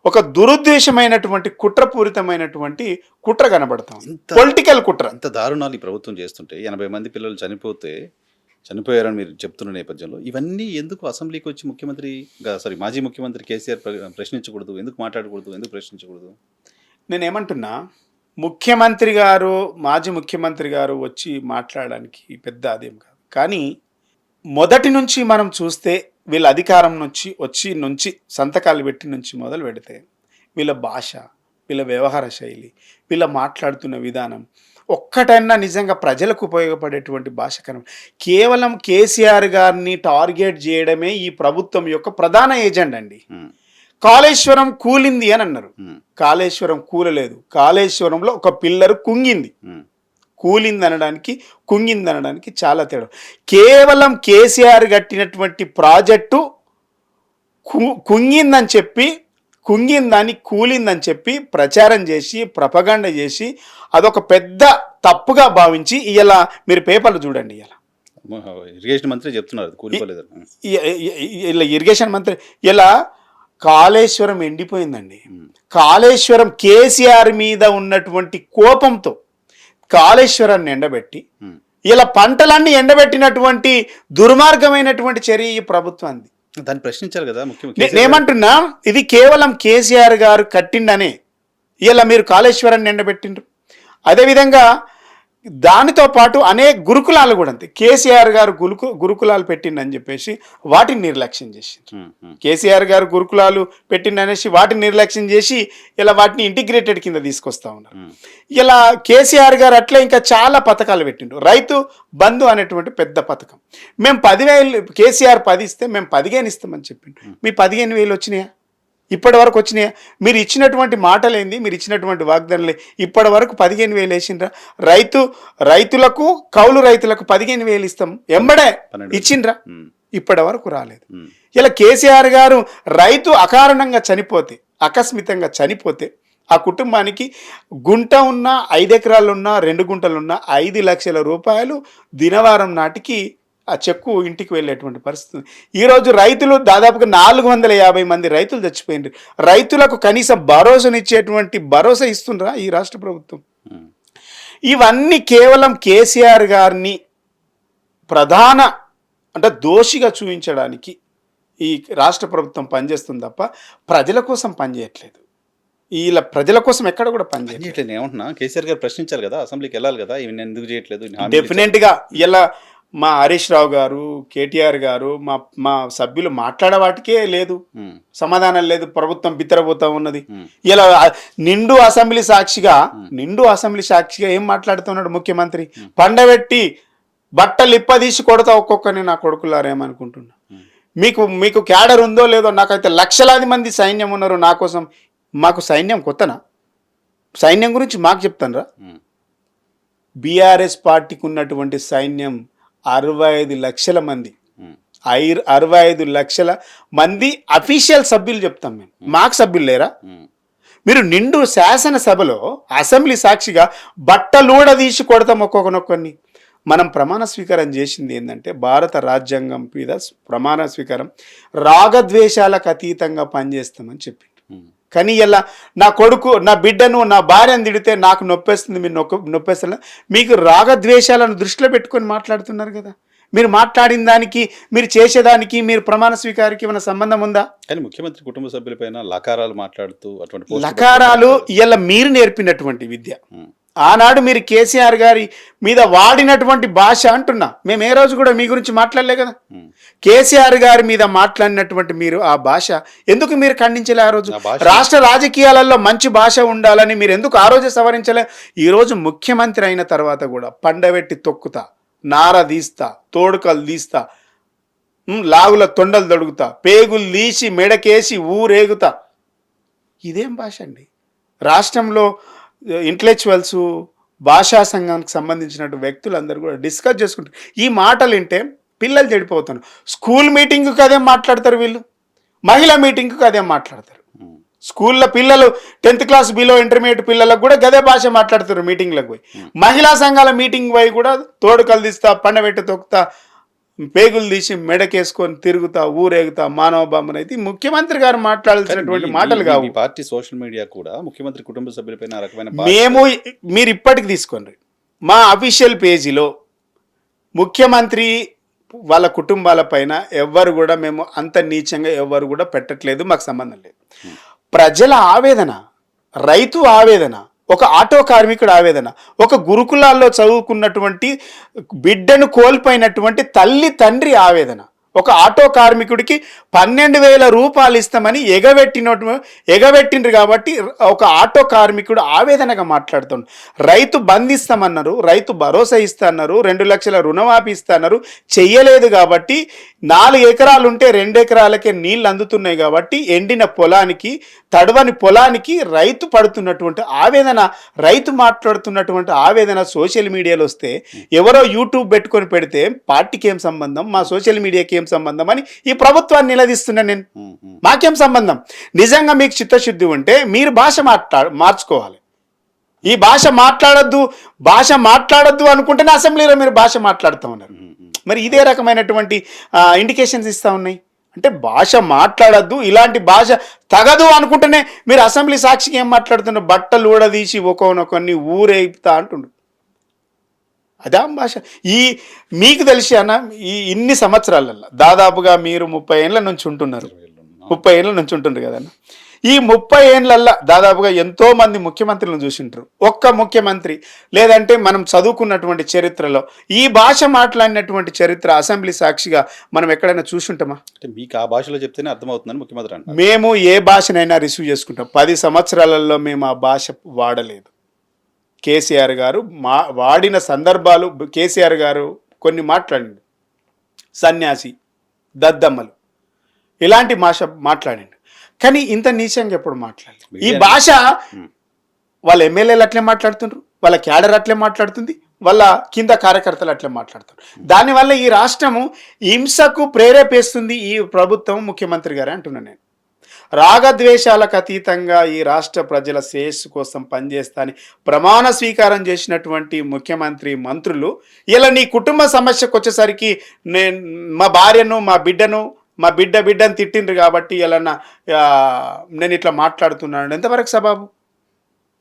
ఒక దురుద్దేశమైనటువంటి కుట్రపూరితమైనటువంటి కుట్ర కనబడతాం, పొలిటికల్ కుట్ర. అంత దారుణాలు ఈ ప్రభుత్వం చేస్తుంటే 80 మంది పిల్లలు చనిపోయారని మీరు చెప్తున్న నేపథ్యంలో ఇవన్నీ ఎందుకు అసెంబ్లీకి వచ్చి మాజీ ముఖ్యమంత్రి కేసీఆర్ ప్రశ్నించకూడదు, ఎందుకు మాట్లాడకూడదు, ఎందుకు ప్రశ్నించకూడదు? నేనేమంటున్నా, మాజీ ముఖ్యమంత్రి గారు వచ్చి మాట్లాడడానికి పెద్ద అదేం కాదు. కానీ మొదటి నుంచి మనం చూస్తే వీళ్ళ అధికారం నుంచి సంతకాలు పెట్టి నుంచి మొదలు పెడితే వీళ్ళ భాష, వీళ్ళ వ్యవహార శైలి, వీళ్ళ మాట్లాడుతున్న విధానం ఒక్కటైనా నిజంగా ప్రజలకు ఉపయోగపడేటువంటి భాష కనం. కేవలం కేసీఆర్ గారిని టార్గెట్ చేయడమే ఈ ప్రభుత్వం యొక్క ప్రధాన ఏజెండా అండి. కాళేశ్వరం కూలింది అని అన్నారు. కాళేశ్వరం కూలలేదు. కాళేశ్వరంలో ఒక పిల్లరు కుంగింది. కూలింది అనడానికి చాలా తేడా. కేవలం కేసీఆర్ కట్టినటువంటి ప్రాజెక్టు కుంగిందని కూలిందని చెప్పి ప్రచారం చేసి ప్రపగండ చేసి అదొక పెద్ద తప్పుగా భావించి ఇలా మీరు పేపర్లు చూడండి. ఇరిగేషన్ మంత్రి చెప్తున్నారు కూలిపోలేదు. ఇలా ఇరిగేషన్ మంత్రి ఇలా కాళేశ్వరం ఎండిపోయిందండి. కాళేశ్వరం కేసీఆర్ మీద ఉన్నటువంటి కోపంతో కాళేశ్వరాన్ని ఎండబెట్టి ఇలా పంటలన్నీ ఎండబెట్టినటువంటి దుర్మార్గమైనటువంటి చర్య ఈ ప్రభుత్వాన్ని. దాన్ని ప్రశ్నించారు కదా ముఖ్యమంత్రి. నేనేమంటున్నా, ఇది కేవలం కేసీఆర్ గారు కట్టిండనే ఇలా మీరు కాళేశ్వరాన్ని ఎండబెట్టిండ్రు. అదేవిధంగా దానితో పాటు అనేక గురుకులాలు కూడా అంతే. కేసీఆర్ గారు గురుకులాలు పెట్టిండని చెప్పేసి వాటిని నిర్లక్ష్యం చేసిండ్రు. కేసీఆర్ గారు గురుకులాలు పెట్టిండనేసి వాటిని నిర్లక్ష్యం చేసి ఇలా వాటిని ఇంటిగ్రేటెడ్ కింద తీసుకొస్తా ఉన్నారు. ఇలా కేసీఆర్ గారు అట్లా ఇంకా చాలా పథకాలు పెట్టిండ్రు. రైతు బంధు అనేటువంటి పెద్ద పథకం. మేము 10,000 కేసీఆర్ 10 ఇస్తే మేము 15 ఇస్తామని చెప్పిండ్రు. మీ 15,000 వచ్చినాయా? ఇప్పటి వరకు వచ్చినాయా? మీరు ఇచ్చినటువంటి మాటలేంది, మీరు ఇచ్చినటువంటి వాగ్దానాలు ఇప్పటి వరకు 15,000 వేసిండ్రా? రైతులకు కౌలు రైతులకు 15,000 ఇస్తాం ఎంబడే ఇచ్చిండ్రా? ఇప్పటి వరకు రాలేదు. ఇలా కేసీఆర్ గారు రైతు అకారణంగా చనిపోతే, ఆకస్మితంగా చనిపోతే ఆ కుటుంబానికి గుంట ఉన్నా 5 ఎకరాలు ఉన్నా 2 గుంటలున్నా 5 లక్షల రూపాయలు దినవారం నాటికి ఆ చెక్కు ఇంటికి వెళ్ళేటువంటి పరిస్థితి. ఈరోజు రైతులు దాదాపుగా 450 మంది రైతులు చచ్చిపోయింది. రైతులకు కనీసం భరోసా ఇస్తుండ్రా ఈ రాష్ట్ర ప్రభుత్వం? ఇవన్నీ కేవలం కేసీఆర్ గారిని ప్రధాన దోషిగా చూపించడానికి ఈ రాష్ట్ర ప్రభుత్వం పనిచేస్తుంది తప్ప ప్రజల కోసం పనిచేయట్లేదు. ఇలా ప్రజల కోసం ఎక్కడ కూడా పనిచేయట్లేదు. ఏమంటున్నా, కేసీఆర్ గారు ప్రశ్నించారు కదా, అసెంబ్లీకి వెళ్ళాలి కదా, ఇవి ఎందుకు చేయట్లేదు? డెఫినెట్గా ఇలా మా హరీష్ రావు గారు, కేటీఆర్ గారు, మా సభ్యులు మాట్లాడే వాటికే లేదు, సమాధానం లేదు. ప్రభుత్వం బిత్తరపోతా ఉన్నది. ఇలా నిండు అసెంబ్లీ సాక్షిగా ఏం మాట్లాడుతున్నాడు ముఖ్యమంత్రి? పండబెట్టి బట్టలు ఇప్పదీసి కొడతా ఒక్కొక్కరిని నా కొడుకులారేమనుకుంటున్నా. మీకు క్యాడర్ ఉందో లేదో, నాకైతే లక్షలాది మంది సైన్యం ఉన్నారు నా కోసం. మాకు సైన్యం కొత్తనా? సైన్యం గురించి మాకు చెప్తానరా? బీఆర్ఎస్ పార్టీకి ఉన్నటువంటి సైన్యం 65 లక్షల మంది. 65 లక్షల మంది అఫీషియల్ సభ్యులు చెప్తాం మేము. మాకు సభ్యులు లేరా? మీరు నిండు శాసనసభలో అసెంబ్లీ సాక్షిగా బట్టలూడ తీసి కొడతాం ఒక్కొక్కరిని. మనం ప్రమాణ స్వీకారం చేసింది ఏంటంటే భారత రాజ్యాంగం మీద ప్రమాణ స్వీకారం రాగద్వేషాలకు అతీతంగా పనిచేస్తామని చెప్పింది. కానీ ఇలా నా కొడుకు, నా బిడ్డను, నా భార్యను తిడితే నాకు నొప్పేస్తుంది, మీరు నొప్పేస్తుంది. మీకు రాగద్వేషాలను దృష్టిలో పెట్టుకొని మాట్లాడుతున్నారు కదా. మీరు మాట్లాడిన దానికి, మీరు చేసేదానికి, మీరు ప్రమాణ స్వీకారానికి ఏమైనా సంబంధం ఉందా? కానీ ముఖ్యమంత్రి కుటుంబ సభ్యులపైన లకారాలు మాట్లాడుతూ అటువంటి లకారాలు ఇలా మీరు నేర్పినటువంటి విద్య. ఆనాడు మీరు కేసీఆర్ గారి మీద వాడినటువంటి భాష అంటున్నా. మేము ఏ రోజు కూడా మీ గురించి మాట్లాడలే కదా. కేసీఆర్ గారి మీద మాట్లాడినటువంటి మీరు ఆ భాష ఎందుకు మీరు ఖండించలే? ఆ రోజు రాష్ట్ర రాజకీయాలలో మంచి భాష ఉండాలని మీరు ఎందుకు ఆ రోజు సవరించలే? ఈరోజు ముఖ్యమంత్రి అయిన తర్వాత కూడా పండబెట్టి తొక్కుతా, నార తీస్తా, తోడుకలు తీస్తా, లాగుల తొండలు దొడుగుతా, పేగులు తీసి మెడకేసి ఊరేగుతా. ఇదేం భాష అండి? రాష్ట్రంలో ఇంటలెక్చువల్స్, భాషా సంఘానికి సంబంధించిన వ్యక్తులందరూ కూడా డిస్కస్ చేసుకుంటారు. ఈ మాటలు వింటే పిల్లలు చెడిపోతున్నారు. స్కూల్ మీటింగ్కి అదే మాట్లాడతారు వీళ్ళు, మహిళా మీటింగ్కి అదే మాట్లాడతారు. స్కూల్లో పిల్లలు 10th క్లాస్ బిలో ఇంటర్మీడియట్ పిల్లలకు కూడా గదే భాష మాట్లాడుతారు మీటింగ్లకు పోయి. మహిళా సంఘాల మీటింగ్ పోయి కూడా తోడుకలు తీస్తా, పండబెట్టి తొక్కుతా, పేగులు తీసి మెడకేసుకొని తిరుగుతా, ఊరేగుతా, మానవ బాంబుని. అయితే ముఖ్యమంత్రి గారు మాట్లాడాల్సినటువంటి మాటలు కావు. పార్టీ సోషల్ మీడియా కూడా ముఖ్యమంత్రి కుటుంబ సభ్యులపైన రకమైన మీరు ఇప్పటికి తీసుకోండి, మా అఫీషియల్ పేజీలో ముఖ్యమంత్రి వాళ్ళ కుటుంబాల పైన ఎవ్వరు కూడా మేము అంత నీచంగా ఎవ్వరు కూడా పెట్టట్లేదు, మాకు సంబంధం లేదు. ప్రజల ఆవేదన, రైతు ఆవేదన, ఒక ఆటో కార్మికుడు ఆవేదన, ఒక గురుకులాల్లో చదువుకున్నటువంటి బిడ్డను కోల్పోయినటువంటి తల్లి తండ్రి ఆవేదన, ఒక ఆటో కార్మికుడికి 12,000 రూపాయలు ఇస్తామని ఎగబెట్టిండ్రు కాబట్టి ఒక ఆటో కార్మికుడు ఆవేదనగా మాట్లాడుతుండు. రైతు బంధిస్తామన్నారు, రైతు భరోసా ఇస్తాన్నారు, 2 లక్షల రుణమాఫీ ఇస్తాన్నారు, చెయ్యలేదు కాబట్టి 4 ఎకరాలు ఉంటే 2 ఎకరాలకే నీళ్ళు అందుతున్నాయి కాబట్టి ఎండిన పొలానికి, తడవని పొలానికి రైతు పడుతున్నటువంటి ఆవేదన, రైతు మాట్లాడుతున్నటువంటి ఆవేదన సోషల్ మీడియాలో వస్తే ఎవరో యూట్యూబ్ పెట్టుకొని పెడితే పార్టీకి ఏం సంబంధం, మా సోషల్ మీడియాకి ఏం సంబంధం అని ఈ ప్రభుత్వాన్ని నిలదీస్తున్నా నేను. మాకేం సంబంధం? నిజంగా మీకు చిత్తశుద్ధి ఉంటే మీరు భాష మార్చుకోవాలి. ఈ భాష మాట్లాడొద్దు అనుకుంటేనే అసెంబ్లీలో మీరు భాష మాట్లాడుతూ ఉన్నారు. మరి ఇదే రకమైనటువంటి ఇండికేషన్స్ ఇస్తూ ఉన్నాయి. అంటే భాష మాట్లాడద్దు, ఇలాంటి భాష తగదు అనుకుంటేనే మీరు అసెంబ్లీ సాక్షికి ఏం మాట్లాడుతున్నారు? బట్టలు ఊడదీసి ఒకరిని ఊరేపుతా అంటుండ్రు. అదే భాష. మీకు తెలిసి అన్న, ఇన్ని సంవత్సరాలలో దాదాపుగా మీరు 30 ఏళ్ళ నుంచి ఉంటున్నారు, 30 ఏళ్ళ నుంచి ఉంటుండ్రు కదన్న. ఈ 30 ఏళ్ళల్లో దాదాపుగా ఎంతో మంది ముఖ్యమంత్రులను చూసింటారు. ఒక్క ముఖ్యమంత్రి లేదంటే మనం చదువుకున్నటువంటి చరిత్రలో ఈ భాష మాట్లాడినటువంటి చరిత్ర అసెంబ్లీ సాక్షిగా మనం ఎక్కడైనా చూసుంటామా? అంటే మీకు ఆ భాషలో చెప్తేనే అర్థమవుతుందని ముఖ్యమంత్రి అంటారు. మేము ఏ భాషనైనా రిసీవ్ చేసుకుంటాం. 10 సంవత్సరాలలో మేము ఆ భాష వాడలేదు. కేసీఆర్ గారు వాడిన సందర్భాలు, కేసీఆర్ గారు కొన్ని మాట్లాడిండు, సన్యాసి, దద్దమ్మలు, ఇలాంటి భాష మాట్లాడిండు. కానీ ఇంత నీచంగా ఎప్పుడు మాట్లాడలేదు. ఈ భాష వాళ్ళ ఎమ్మెల్యేలు అట్లే మాట్లాడుతుండ్రు, వాళ్ళ క్యాడర్ అట్లే మాట్లాడుతుంది, వాళ్ళ కింద కార్యకర్తలు అట్లే మాట్లాడుతారు. దానివల్ల ఈ రాష్ట్రము హింసకు ప్రేరేపిస్తుంది ఈ ప్రభుత్వం, ముఖ్యమంత్రి గారే అంటున్నాను నేను. రాగద్వేషాలకు అతీతంగా ఈ రాష్ట్ర ప్రజల శ్రేయస్సు కోసం పనిచేస్తాని ప్రమాణ స్వీకారం చేసినటువంటి ముఖ్యమంత్రి, మంత్రులు ఇలా నీ కుటుంబ సమస్యకు వచ్చేసరికి మా భార్యను, మా బిడ్డను తిట్టిండ్రు కాబట్టి ఇలా నేను ఇట్లా మాట్లాడుతున్నాను. ఎంతవరకు సబాబు?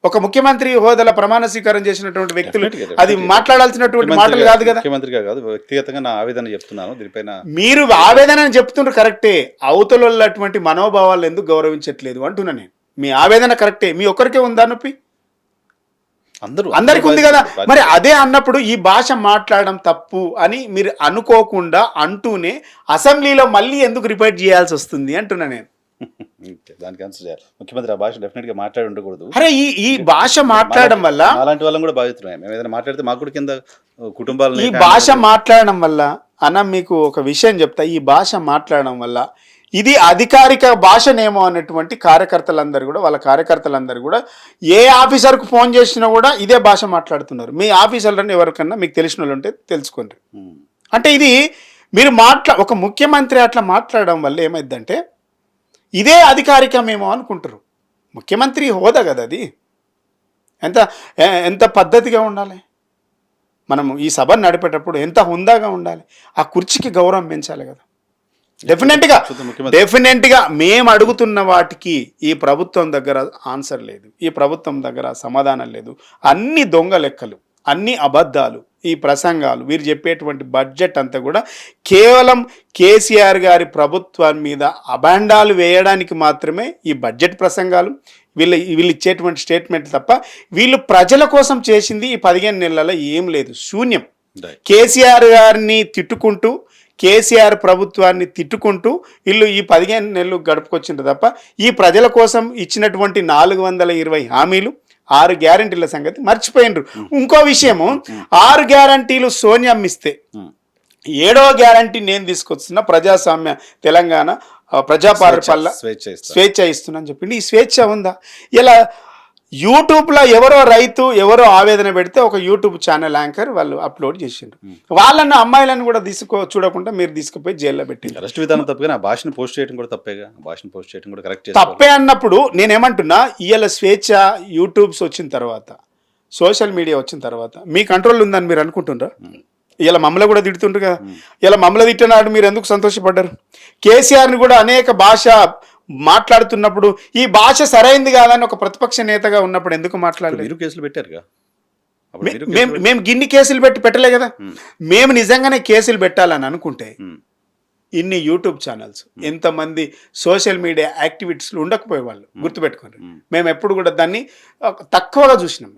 ఒక ముఖ్యమంత్రి హోదాలో ప్రమాణ స్వీకారం చేసినటువంటి వ్యక్తులు అది మాట్లాడాల్సినటువంటి మాటలు కాదు కదా. ముఖ్యమంత్రిగా కాదు, వ్యక్తిగతంగా నా ఆవేదన చెప్తున్నాను దీనిపైన. మీరు ఆవేదన చెప్తుండ్రు కరెక్టే, అవతలటువంటి మనోభావాలు ఎందుకు గౌరవించట్లేదు అంటున్నా నేను. మీ ఆవేదన కరెక్టే, మీ ఒక్కరికే ఉందా నొప్పి? అందరికీ ఉంది కదా. మరి అదే అన్నప్పుడు ఈ భాష మాట్లాడడం తప్పు అని మీరు అనుకోకుండా అంటూనే అసెంబ్లీలో మళ్ళీ ఎందుకు రిపీట్ చేయాల్సి వస్తుంది అంటున్నా నేను. దానికి ఆన్సర్ చేయాలి. ముఖ్యమంత్రి ఆ భాష డెఫినెట్ గా మాట్లాడి ఉండకూడదు. అరే ఈ భాష మాట్లాడడం వల్ల అలాంటి వాళ్ళని కూడా బాధితున్నాయి. మేము ఏదైనా మాట్లాడితే మాకు కూడా కింద కుటుంబాలు. ఈ భాష మాట్లాడడం వల్ల అన్న మీకు ఒక విషయం చెప్తా, ఈ భాష మాట్లాడడం వల్ల ఇది అధికారిక భాషనేమో అన్నటువంటి కార్యకర్తలందరూ కూడా, వాళ్ళ కార్యకర్తలందరూ కూడా ఏ ఆఫీసర్కు ఫోన్ చేసినా కూడా ఇదే భాష మాట్లాడుతున్నారు. మీ ఆఫీసర్లను ఎవరికన్నా మీకు తెలిసిన వాళ్ళు ఉంటే తెలుసుకోండి. అంటే ఇది మీరు ఒక ముఖ్యమంత్రి అట్లా మాట్లాడడం వల్ల ఏమైందంటే ఇదే అధికారికమేమో అనుకుంటారు. ముఖ్యమంత్రి హోదా కదా అది. ఎంత పద్ధతిగా ఉండాలి, మనము ఈ సభను నడిపేటప్పుడు ఎంత హుందాగా ఉండాలి, ఆ కుర్చీకి గౌరవం పెంచాలి కదా. డెఫినెట్గా మేము అడుగుతున్న వాటికి ఈ ప్రభుత్వం దగ్గర ఆన్సర్ లేదు, ఈ ప్రభుత్వం దగ్గర సమాధానం లేదు. అన్ని దొంగ లెక్కలు, అన్ని అబద్ధాలు, ఈ ప్రసంగాలు, వీరు చెప్పేటువంటి బడ్జెట్ అంతా కూడా కేవలం కేసీఆర్ గారి ప్రభుత్వం మీద అభాండాలు వేయడానికి మాత్రమే ఈ బడ్జెట్ ప్రసంగాలు, వీళ్ళు ఇచ్చేటువంటి స్టేట్మెంట్ తప్ప వీళ్ళు ప్రజల కోసం చేసింది ఈ 15 నెలల ఏం లేదు, శూన్యం. కేసీఆర్ గారిని తిట్టుకుంటూ, కేసీఆర్ ప్రభుత్వాన్ని తిట్టుకుంటూ వీళ్ళు ఈ 15 నెలలు గడుపుకొచ్చిండ్రు తప్ప ఈ ప్రజల కోసం ఇచ్చినటువంటి 420 హామీలు, 6 గ్యారంటీల సంగతి మర్చిపోయిండ్రు. ఇంకో విషయము, 6 గ్యారంటీలు సోనియమ్మ ఇస్తే 7వ గ్యారంటీ నేను తీసుకొస్తున్న ప్రజాస్వామ్య తెలంగాణ, ప్రజాపాలన స్వేచ్ఛ ఇస్తున్నా అని చెప్పింది. ఈ స్వేచ్ఛ ఉందా? ఇలా యూట్యూబ్లో ఎవరో రైతు ఎవరో ఆవేదన పెడితే ఒక యూట్యూబ్ ఛానల్ యాంకర్ వాళ్ళు అప్లోడ్ చేసిండ్రు. వాళ్ళన్న అమ్మాయిలను కూడా చూడకుండా మీరు తీసుకుపోయి జైల్లో పెట్టిండ్రు. అరెస్ట్ విధానం తప్పగా భాషను పోస్ట్ చేయడం కూడా తప్పేగా. భాషను పోస్ట్ చేయడం కూడా కరెక్ట్ తప్పే అన్నప్పుడు నేనేమంటున్నా, ఇవాళ స్వేచ్ఛ యూట్యూబ్స్ వచ్చిన తర్వాత, సోషల్ మీడియా వచ్చిన తర్వాత మీ కంట్రోల్ ఉందని మీరు అనుకుంటున్నారా? ఇలా మమ్మల్ని కూడా తిడుతుండ్రు కదా. ఇలా మమ్మల్ని తిట్టినాడు మీరు ఎందుకు సంతోషపడ్డారు? కేసీఆర్ని కూడా అనేక భాష మాట్లాడుతున్నప్పుడు ఈ భాష సరైంది కాదని ఒక ప్రతిపక్ష నేతగా ఉన్నప్పుడు ఎందుకు మాట్లాడలేదు? కేసులు పెట్టారుగా. మేము గిన్ని కేసులు పెట్టలే కదా. మేము నిజంగానే కేసులు పెట్టాలని అనుకుంటే ఇన్ని యూట్యూబ్ ఛానల్స్, ఎంతమంది సోషల్ మీడియా యాక్టివిటీస్లు ఉండకపోయేవాళ్ళు, గుర్తుపెట్టుకోండి. మేము ఎప్పుడు కూడా దాన్ని తక్కువగా చూసినాం,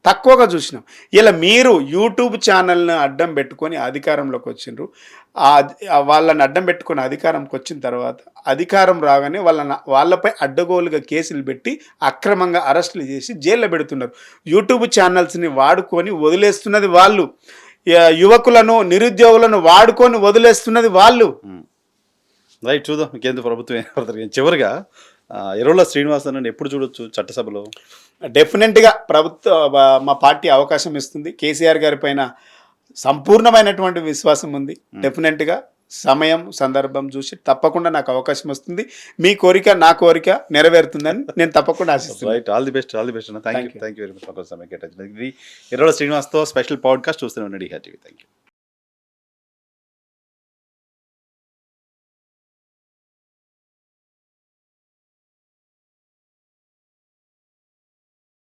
తక్కువగా చూసినాం. ఇలా మీరు యూట్యూబ్ ఛానల్ని అడ్డం పెట్టుకొని అధికారంలోకి వచ్చిండ్రు. వాళ్ళని అడ్డం పెట్టుకొని అధికారంకి వచ్చిన తర్వాత అధికారం రాగానే వాళ్ళపై అడ్డగోలుగా కేసులు పెట్టి అక్రమంగా అరెస్టులు చేసి జైల్లో పెడుతున్నారు. యూట్యూబ్ ఛానల్స్ని వాడుకొని వదిలేస్తున్నది వాళ్ళు, యువకులను నిరుద్యోగులను వాడుకొని వదిలేస్తున్నది వాళ్ళు. రైట్, చూద్దాం ఇంకేందుకు ప్రభుత్వం ఏర్పడతారు. చివరిగా ఎర్రోల శ్రీనివాస్ అన్న ఎప్పుడు చూడొచ్చు చట్టసభలో? డెఫినెట్గా మా పార్టీ అవకాశం ఇస్తుంది. కేసీఆర్ గారి పైన సంపూర్ణమైనటువంటి విశ్వాసం ఉంది. డెఫినెట్గా సమయం సందర్భం చూసి తప్పకుండా నాకు అవకాశం వస్తుంది. మీ కోరిక నా కోరిక నెరవేరుతుందని నేను తప్పకుండా ఆశిస్తున్నాను. రైట్, ఆల్ ది బెస్ట్ అన్న. Thank you very much. సమయం కేటాయించినందుకు. ఇది ఎర్రోల శ్రీనివాస్తో స్పెషల్ పాడ్కాస్ట్ చూస్తూనే ఉండండి. టీవీ. Thank you.